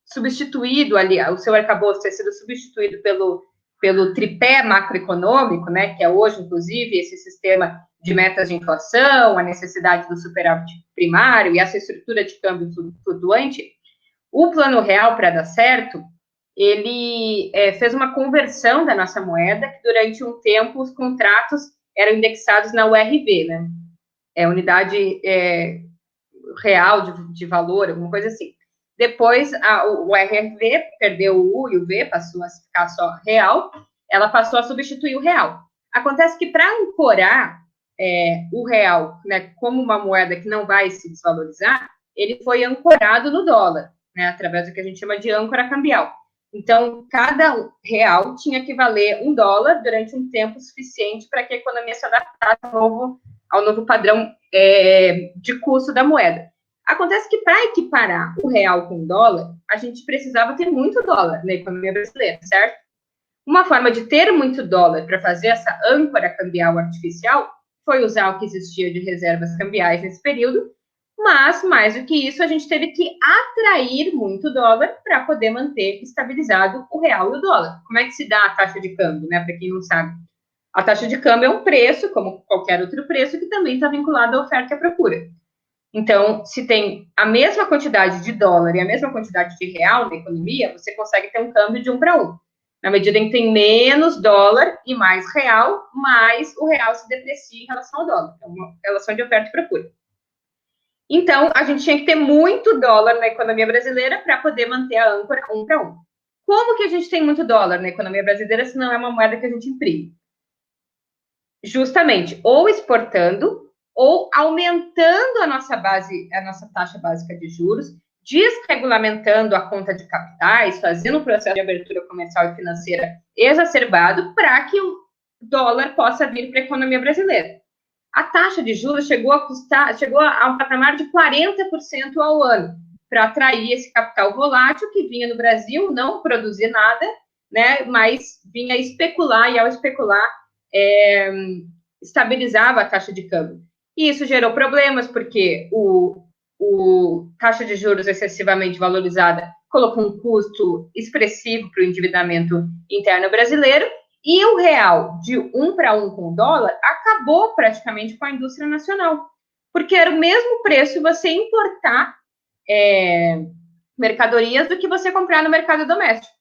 substituído ali, o seu arcabouço ter sido substituído pelo tripé macroeconômico, né, que é hoje, inclusive, esse sistema de metas de inflação, a necessidade do superávit primário e essa estrutura de câmbio flutuante, o Plano Real, para dar certo, ele fez uma conversão da nossa moeda, que durante um tempo os contratos eram indexados na URV, né? Unidade real de valor, alguma coisa assim. Depois, o URV perdeu o U e o V, passou a ficar só real, ela passou a substituir o real. Acontece que, para ancorar o real, né, como uma moeda que não vai se desvalorizar, ele foi ancorado no dólar, né, através do que a gente chama de âncora cambial. Então, cada real tinha que valer $1 durante um tempo suficiente para que a economia se adaptasse ao novo padrão de custo da moeda. Acontece que, para equiparar o real com o dólar, a gente precisava ter muito dólar na economia brasileira, certo? Uma forma de ter muito dólar para fazer essa âncora cambial artificial foi usar o que existia de reservas cambiais nesse período, Mas, mais do que isso, a gente teve que atrair muito dólar para poder manter estabilizado o real e o dólar. Como é que se dá a taxa de câmbio, né? Para quem não sabe. A taxa de câmbio é um preço, como qualquer outro preço, que também está vinculado à oferta e à procura. Então, se tem a mesma quantidade de dólar e a mesma quantidade de real na economia, você consegue ter um câmbio de 1 para 1. Na medida em que tem menos dólar e mais real, mais o real se deprecia em relação ao dólar. É uma relação de oferta e procura. Então, a gente tinha que ter muito dólar na economia brasileira para poder manter a âncora 1 para 1. Como que a gente tem muito dólar na economia brasileira se não é uma moeda que a gente imprime? Justamente, ou exportando, ou aumentando a nossa taxa básica de juros, desregulamentando a conta de capitais, fazendo um processo de abertura comercial e financeira exacerbado para que o dólar possa vir para a economia brasileira. A taxa de juros chegou a um patamar de 40% ao ano, para atrair esse capital volátil que vinha no Brasil, não produzir nada, né, mas vinha especular, e ao especular, estabilizava a taxa de câmbio. E isso gerou problemas, porque o taxa de juros excessivamente valorizada colocou um custo expressivo para o endividamento interno brasileiro, e o real de 1 para 1 com o dólar acabou praticamente com a indústria nacional, porque era o mesmo preço você importar mercadorias do que você comprar no mercado doméstico.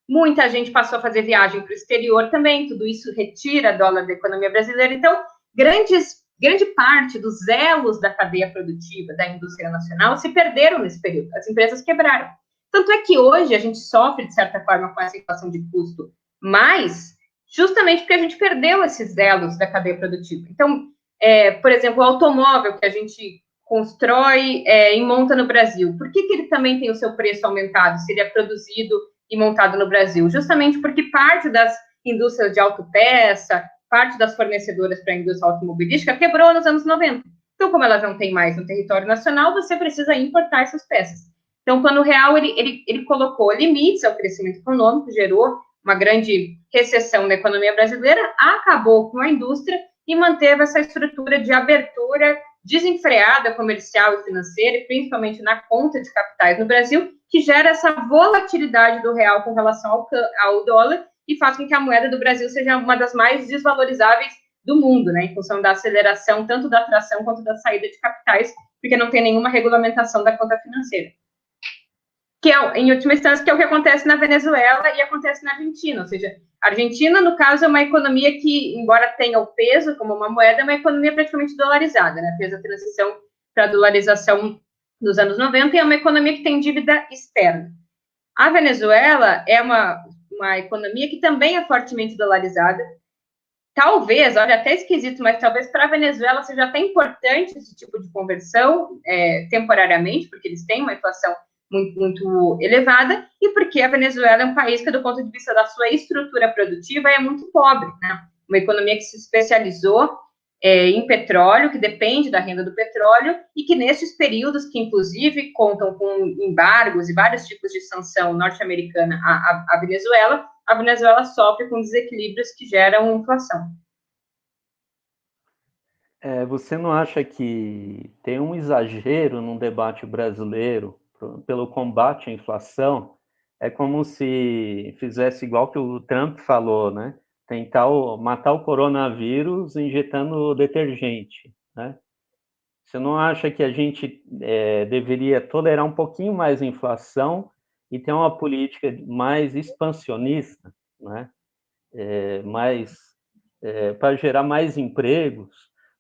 Muita gente passou a fazer viagem para o exterior também, tudo isso retira dólar da economia brasileira. Então, grande parte dos elos da cadeia produtiva da indústria nacional se perderam nesse período. As empresas quebraram. Tanto é que hoje a gente sofre, de certa forma, com essa inflação de custo, mas justamente porque a gente perdeu esses elos da cadeia produtiva. Então, por exemplo, o automóvel que a gente constrói e monta no Brasil, por que ele também tem o seu preço aumentado se ele é produzido e montado no Brasil? Justamente porque parte das indústrias de autopeça, parte das fornecedoras para a indústria automobilística quebrou nos anos 90. Então, como elas não têm mais no território nacional, você precisa importar essas peças. Então, o Plano Real, ele colocou limites ao crescimento econômico, gerou uma grande recessão na economia brasileira, acabou com a indústria e manteve essa estrutura de abertura desenfreada comercial e financeira, principalmente na conta de capitais no Brasil, que gera essa volatilidade do real com relação ao dólar e faz com que a moeda do Brasil seja uma das mais desvalorizáveis do mundo, né, em função da aceleração, tanto da atração quanto da saída de capitais, porque não tem nenhuma regulamentação da conta financeira. Que é, em última instância, que é o que acontece na Venezuela e acontece na Argentina, ou seja, a Argentina, no caso, é uma economia que, embora tenha o peso como uma moeda, é uma economia praticamente dolarizada, né, fez a transição para a dolarização nos anos 90 e é uma economia que tem dívida externa. A Venezuela é uma economia que também é fortemente dolarizada. Talvez, olha, até esquisito, mas talvez para a Venezuela seja até importante esse tipo de conversão temporariamente, porque eles têm uma inflação muito, muito elevada, e porque a Venezuela é um país que, do ponto de vista da sua estrutura produtiva, é muito pobre, né? Uma economia que se especializou em petróleo, que depende da renda do petróleo, e que nesses períodos, que inclusive contam com embargos e vários tipos de sanção norte-americana à Venezuela, a Venezuela sofre com desequilíbrios que geram inflação. Você não acha que tem um exagero no debate brasileiro pelo combate à inflação? É como se fizesse igual que o Trump falou, né? Tentar matar o coronavírus injetando detergente, né? Você não acha que a gente deveria tolerar um pouquinho mais a inflação e ter uma política mais expansionista, né? Para gerar mais empregos?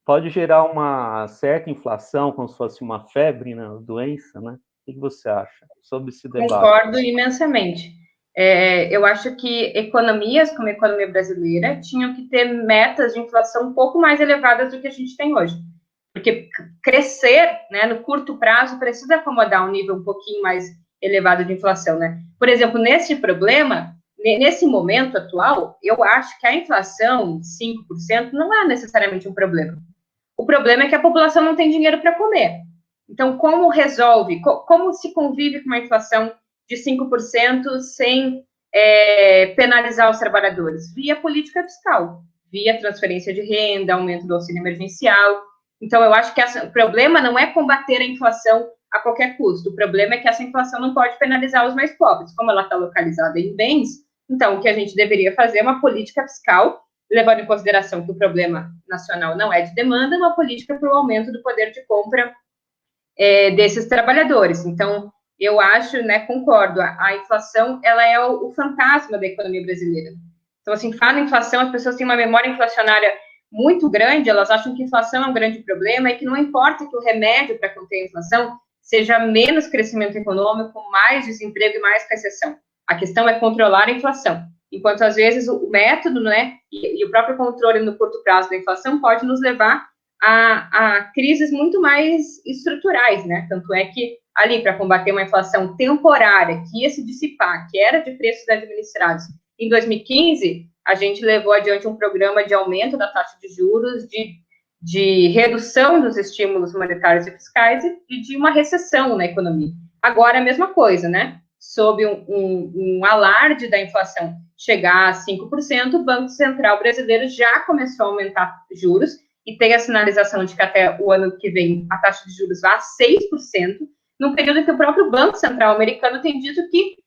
Pode gerar uma certa inflação, como se fosse uma febre na doença, né? O que você acha sobre esse debate? Concordo imensamente. Eu acho que economias como a economia brasileira tinham que ter metas de inflação um pouco mais elevadas do que a gente tem hoje. Porque crescer, né, no curto prazo precisa acomodar um nível um pouquinho mais elevado de inflação, né? Por exemplo, nesse momento atual, eu acho que a inflação de 5% não é necessariamente um problema. O problema é que a população não tem dinheiro para comer. Então, como se convive com uma inflação de 5% sem penalizar os trabalhadores? Via política fiscal, via transferência de renda, aumento do auxílio emergencial. Então, eu acho que o problema não é combater a inflação a qualquer custo. O problema é que essa inflação não pode penalizar os mais pobres. Como ela está localizada em bens, então o que a gente deveria fazer é uma política fiscal, levando em consideração que o problema nacional não é de demanda, uma política para o aumento do poder de compra desses trabalhadores. Então, eu acho, né, concordo, a inflação, ela é o fantasma da economia brasileira. Então, assim, fala em inflação, as pessoas têm uma memória inflacionária muito grande, elas acham que inflação é um grande problema e que não importa que o remédio para conter a inflação seja menos crescimento econômico, mais desemprego e mais recessão. A questão é controlar a inflação. Enquanto, às vezes, o método, né, e o próprio controle no curto prazo da inflação pode nos levar a crises muito mais estruturais, né? Tanto é que, ali, para combater uma inflação temporária, que ia se dissipar, que era de preços administrados, em 2015, a gente levou adiante um programa de aumento da taxa de juros, de redução dos estímulos monetários e fiscais e de uma recessão na economia. Agora, a mesma coisa, né? Sob um alarde da inflação chegar a 5%, o Banco Central brasileiro já começou a aumentar juros e tem a sinalização de que até o ano que vem a taxa de juros vai a 6%, num período que o próprio Banco Central americano tem dito que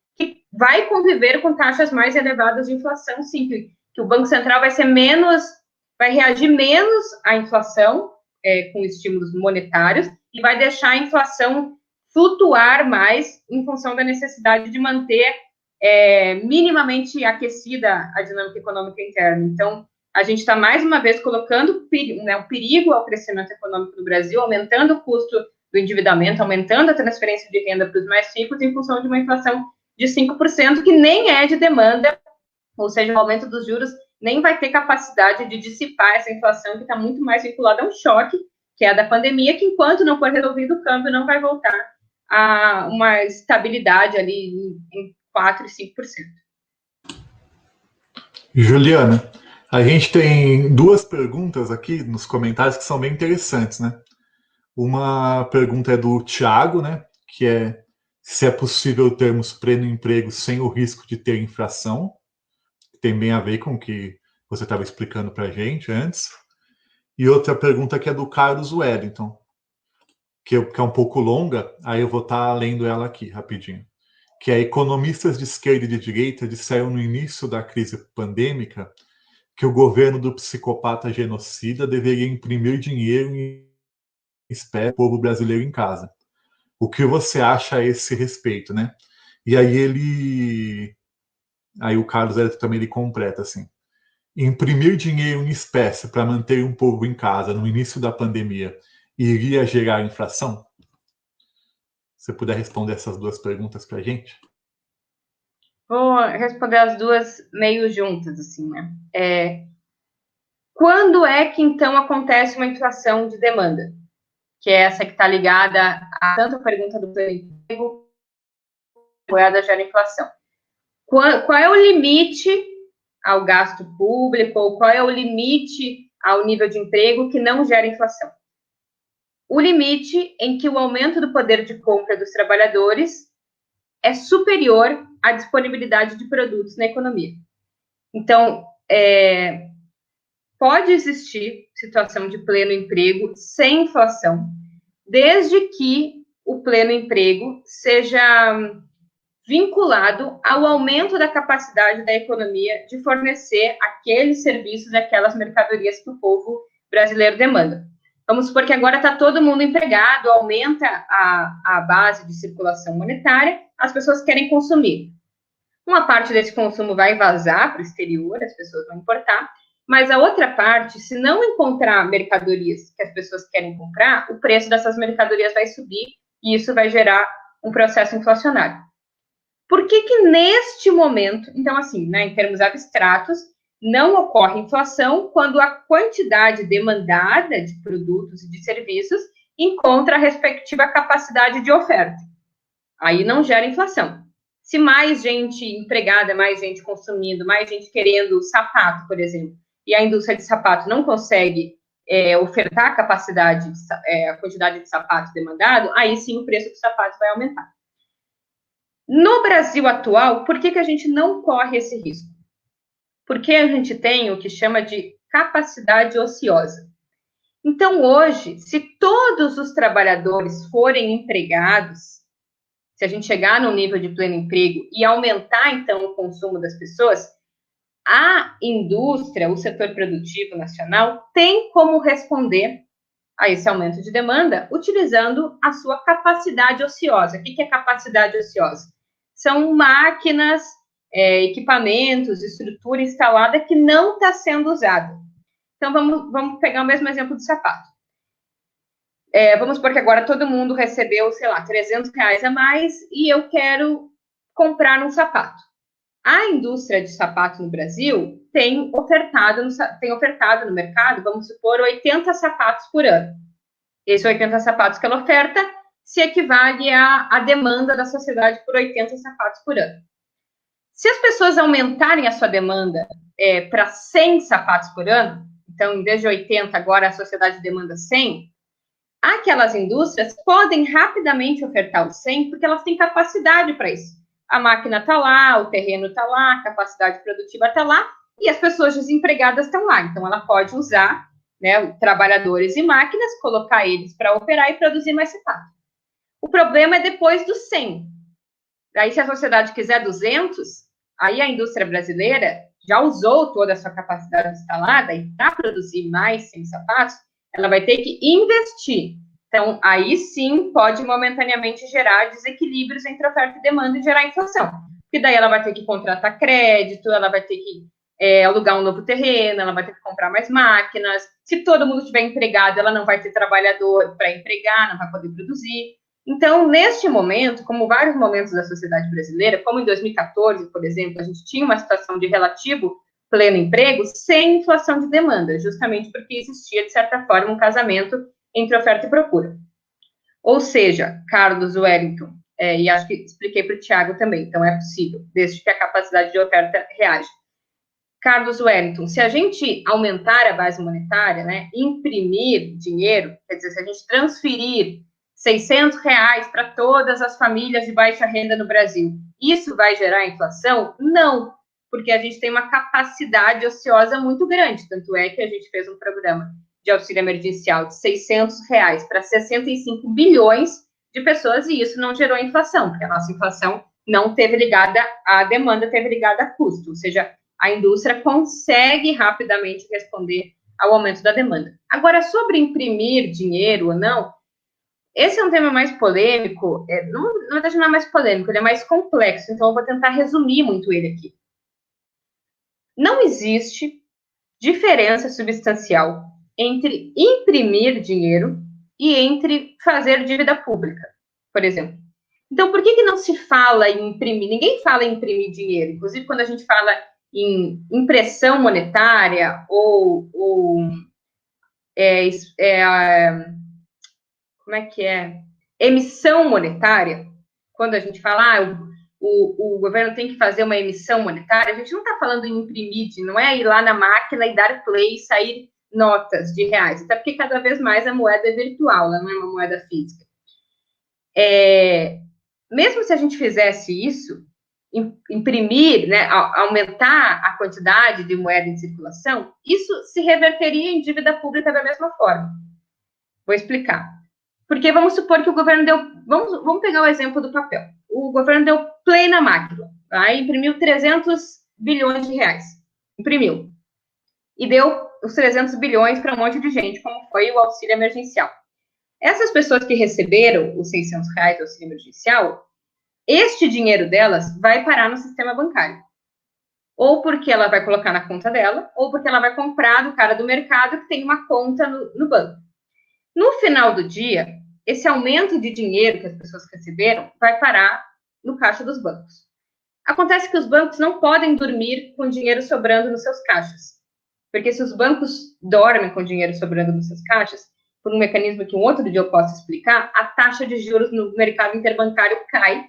vai conviver com taxas mais elevadas de inflação, sim, que o Banco Central vai reagir menos à inflação com estímulos monetários e vai deixar a inflação flutuar mais em função da necessidade de manter minimamente aquecida a dinâmica econômica interna. Então, a gente está, mais uma vez, colocando o perigo ao crescimento econômico no Brasil, aumentando o custo do endividamento, aumentando a transferência de renda para os mais ricos em função de uma inflação de 5%, que nem é de demanda, ou seja, o aumento dos juros nem vai ter capacidade de dissipar essa inflação, que está muito mais vinculada a um choque, que é a da pandemia, que enquanto não for resolvido o câmbio, não vai voltar a uma estabilidade ali em 4% e 5%. Juliana, a gente tem duas perguntas aqui nos comentários que são bem interessantes, né? Uma pergunta é do Thiago, né? Que é se é possível termos pleno emprego sem o risco de ter inflação. Tem bem a ver com o que você estava explicando para a gente antes. E outra pergunta que é do Carlos Wellington, que é um pouco longa, aí eu vou estar lendo ela aqui rapidinho. Que é: economistas de esquerda e de direita disseram no início da crise pandêmica que o governo do psicopata genocida deveria imprimir dinheiro em espécie do povo brasileiro em casa. O que você acha a esse respeito, né? E aí o Carlos também ele completa assim: imprimir dinheiro em espécie para manter um povo em casa no início da pandemia iria gerar inflação? Se você puder responder essas duas perguntas para a gente. Vou responder as duas meio juntas, assim, né? Quando é que, então, acontece uma inflação de demanda? Que é essa que está ligada a tanto a pergunta do pleno emprego, moeda gera inflação. Qual é o limite ao gasto público, ou qual é o limite ao nível de emprego que não gera inflação? O limite em que o aumento do poder de compra dos trabalhadores é superior à disponibilidade de produtos na economia. Então, pode existir situação de pleno emprego sem inflação, desde que o pleno emprego seja vinculado ao aumento da capacidade da economia de fornecer aqueles serviços, aquelas mercadorias que o povo brasileiro demanda. Vamos supor que agora está todo mundo empregado, aumenta a base de circulação monetária, as pessoas querem consumir. Uma parte desse consumo vai vazar para o exterior, as pessoas vão importar, mas a outra parte, se não encontrar mercadorias que as pessoas querem comprar, o preço dessas mercadorias vai subir e isso vai gerar um processo inflacionário. Por que neste momento, então assim, né, em termos abstratos, não ocorre inflação quando a quantidade demandada de produtos e de serviços encontra a respectiva capacidade de oferta. Aí não gera inflação. Se mais gente empregada, mais gente consumindo, mais gente querendo sapato, por exemplo, e a indústria de sapato não consegue ofertar a capacidade, a quantidade de sapato demandado, aí sim o preço do sapato vai aumentar. No Brasil atual, por que a gente não corre esse risco? Porque a gente tem o que chama de capacidade ociosa. Então, hoje, se todos os trabalhadores forem empregados, se a gente chegar no nível de pleno emprego e aumentar, então, o consumo das pessoas, a indústria, o setor produtivo nacional, tem como responder a esse aumento de demanda utilizando a sua capacidade ociosa. O que é capacidade ociosa? São máquinas, equipamentos, estrutura instalada que não está sendo usada. Então, vamos pegar o mesmo exemplo do sapato. Vamos supor que agora todo mundo recebeu, sei lá, R$300 a mais e eu quero comprar um sapato. A indústria de sapato no Brasil tem ofertado no mercado, vamos supor, 80 sapatos por ano. Esses 80 sapatos que ela oferta se equivale à demanda da sociedade por 80 sapatos por ano. Se as pessoas aumentarem a sua demanda para 100 sapatos por ano, então, em vez de 80, agora a sociedade demanda 100, aquelas indústrias podem rapidamente ofertar os 100, porque elas têm capacidade para isso. A máquina está lá, o terreno está lá, a capacidade produtiva está lá, e as pessoas desempregadas estão lá. Então, ela pode usar, né, trabalhadores e máquinas, colocar eles para operar e produzir mais sapato. O problema é depois dos 100. Aí, se a sociedade quiser 200, aí a indústria brasileira já usou toda a sua capacidade instalada e para produzir mais 100 sapatos, ela vai ter que investir. Então, aí sim pode momentaneamente gerar desequilíbrios entre oferta e demanda e gerar inflação. Porque daí ela vai ter que contratar crédito, ela vai ter que alugar um novo terreno, ela vai ter que comprar mais máquinas. Se todo mundo estiver empregado, ela não vai ter trabalhador para empregar, não vai poder produzir. Então, neste momento, como vários momentos da sociedade brasileira, como em 2014, por exemplo, a gente tinha uma situação de relativo pleno emprego sem inflação de demanda, justamente porque existia, de certa forma, um casamento entre oferta e procura. Ou seja, Carlos Wellington, e acho que expliquei para o Thiago também, então é possível, desde que a capacidade de oferta reage. Carlos Wellington, se a gente aumentar a base monetária, né, imprimir dinheiro, quer dizer, se a gente transferir R$600 para todas as famílias de baixa renda no Brasil, isso vai gerar inflação? Não, porque a gente tem uma capacidade ociosa muito grande, tanto é que a gente fez um programa de auxílio emergencial de R$600 para 65 bilhões de pessoas e isso não gerou inflação, porque a nossa inflação não teve ligada à demanda, teve ligada a custo, ou seja, a indústria consegue rapidamente responder ao aumento da demanda. Agora, sobre imprimir dinheiro ou não, esse é um tema mais polêmico, na verdade não é mais polêmico, ele é mais complexo, então eu vou tentar resumir muito ele aqui. Não existe diferença substancial entre imprimir dinheiro e entre fazer dívida pública, por exemplo. Então, por que não se fala em imprimir? Ninguém fala em imprimir dinheiro. Inclusive, quando a gente fala em impressão monetária ou emissão monetária, quando a gente fala, o governo tem que fazer uma emissão monetária, a gente não está falando em imprimir, não é ir lá na máquina e dar play e sair notas de reais, até porque cada vez mais a moeda é virtual, ela não é uma moeda física. Mesmo se a gente fizesse isso, imprimir, né, aumentar a quantidade de moeda em circulação, isso se reverteria em dívida pública da mesma forma. Vou explicar. Porque vamos supor que o governo deu... Vamos pegar o exemplo do papel. O governo deu play na máquina, aí imprimiu 300 bilhões de reais. Imprimiu. E deu os 300 bilhões para um monte de gente, como foi o auxílio emergencial. Essas pessoas que receberam os R$600 do auxílio emergencial, este dinheiro delas vai parar no sistema bancário. Ou porque ela vai colocar na conta dela, ou porque ela vai comprar do cara do mercado que tem uma conta no banco. No final do dia, esse aumento de dinheiro que as pessoas receberam vai parar no caixa dos bancos. Acontece que os bancos não podem dormir com dinheiro sobrando nos seus caixas. Porque se os bancos dormem com dinheiro sobrando nos seus caixas, por um mecanismo que um outro dia eu posso explicar, a taxa de juros no mercado interbancário cai.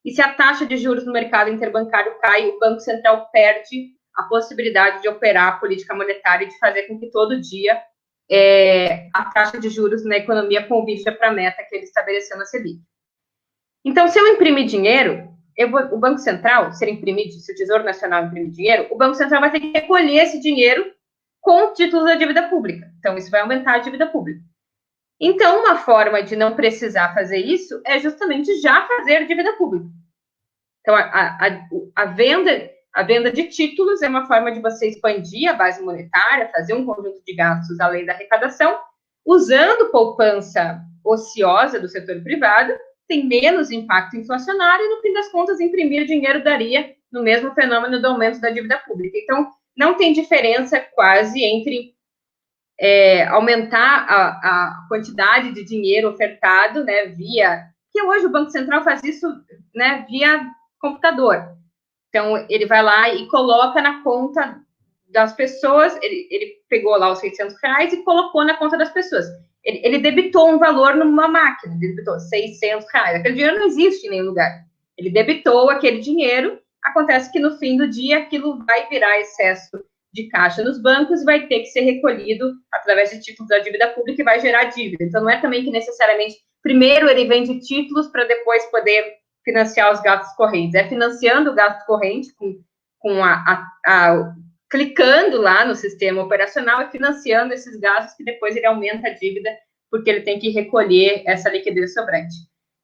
E se a taxa de juros no mercado interbancário cai, o Banco Central perde a possibilidade de operar a política monetária e de fazer com que todo dia a taxa de juros na economia convirja para a meta que ele estabeleceu na Selic. Então, se eu imprimir dinheiro, o Banco Central, se o Tesouro Nacional imprimir dinheiro, o Banco Central vai ter que recolher esse dinheiro com títulos da dívida pública. Então, isso vai aumentar a dívida pública. Então, uma forma de não precisar fazer isso é justamente já fazer dívida pública. Então, a venda de títulos é uma forma de você expandir a base monetária, fazer um conjunto de gastos além da arrecadação, usando poupança ociosa do setor privado, tem menos impacto inflacionário e, no fim das contas, imprimir dinheiro daria no mesmo fenômeno do aumento da dívida pública. Então, não tem diferença quase entre aumentar a quantidade de dinheiro ofertado, né, que hoje o Banco Central faz isso, né, via computador. Então, ele vai lá e coloca na conta das pessoas, ele pegou lá os R$600 e colocou na conta das pessoas. Ele debitou um valor numa máquina, ele debitou R$600. Aquele dinheiro não existe em nenhum lugar. Ele debitou aquele dinheiro, acontece que no fim do dia aquilo vai virar excesso de caixa nos bancos e vai ter que ser recolhido através de títulos da dívida pública e vai gerar dívida. Então, não é também que necessariamente, primeiro ele vende títulos para depois poder financiar os gastos correntes. É financiando o gasto corrente clicando lá no sistema operacional e financiando esses gastos que depois ele aumenta a dívida porque ele tem que recolher essa liquidez sobrante.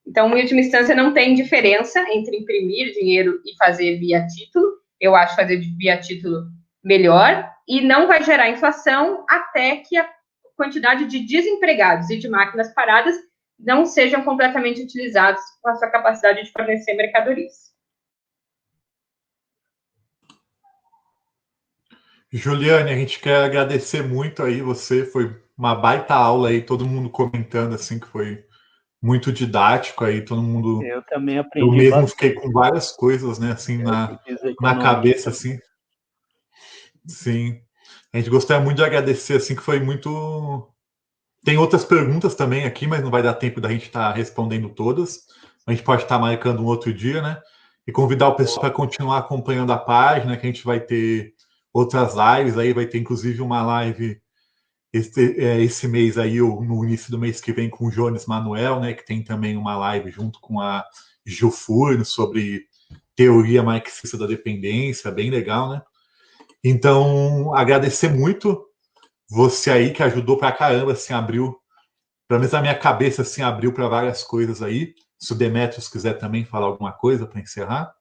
Então, em última instância, não tem diferença entre imprimir dinheiro e fazer via título. Eu acho fazer via título melhor e não vai gerar inflação até que a quantidade de desempregados e de máquinas paradas não sejam completamente utilizados com a sua capacidade de fornecer mercadorias. Juliane, a gente quer agradecer muito aí você, foi uma baita aula aí, todo mundo comentando assim que foi muito didático aí, todo mundo... Eu também aprendi Eu mesmo bastante. fiquei com várias coisas, né, assim, na cabeça, assim. Sim. A gente gostaria muito de agradecer, assim, que foi muito... Tem outras perguntas também aqui, mas não vai dar tempo da gente estar respondendo todas. A gente pode estar marcando um outro dia, né? E convidar o pessoal para continuar acompanhando a página, que a gente vai ter outras lives aí, vai ter inclusive uma live esse mês aí, ou no início do mês que vem, com o Jones Manuel, né? Que tem também uma live junto com a Gil Furno sobre teoria marxista da dependência, bem legal, né? Então, agradecer muito você aí que ajudou pra caramba, assim, abriu, pelo menos a minha cabeça, assim, abriu para várias coisas aí. Se o Demetrios quiser também falar alguma coisa para encerrar.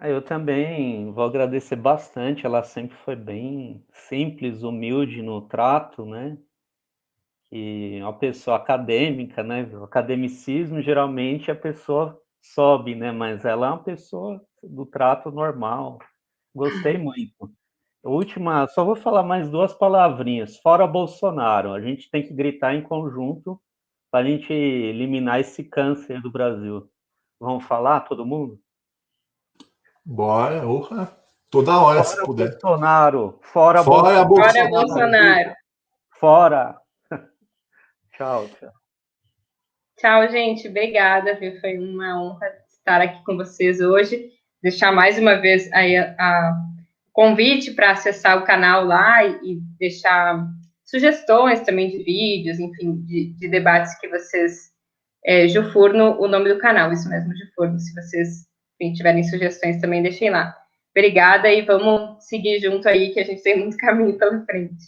Eu também vou agradecer bastante, ela sempre foi bem simples, humilde no trato, né? Que é uma pessoa acadêmica, né? O academicismo, geralmente, a pessoa sobe, né? Mas ela é uma pessoa do trato normal. Gostei muito. Última, só vou falar mais duas palavrinhas. Fora Bolsonaro, a gente tem que gritar em conjunto para a gente eliminar esse câncer do Brasil. Vamos falar, todo mundo? Bora, toda hora, Fora se puder. Bolsonaro! Fora Fora Bolsonaro! Fora Bolsonaro! Fora! Tchau, tchau. Tchau, gente. Obrigada, viu? Foi uma honra estar aqui com vocês hoje. Deixar mais uma vez aí a convite para acessar o canal lá e deixar sugestões também de vídeos, enfim, de debates que vocês... Jufurno, o nome do canal, isso mesmo, Jufurno. Se vocês tiverem sugestões também, deixem lá. Obrigada e vamos seguir junto aí, que a gente tem muito caminho pela frente.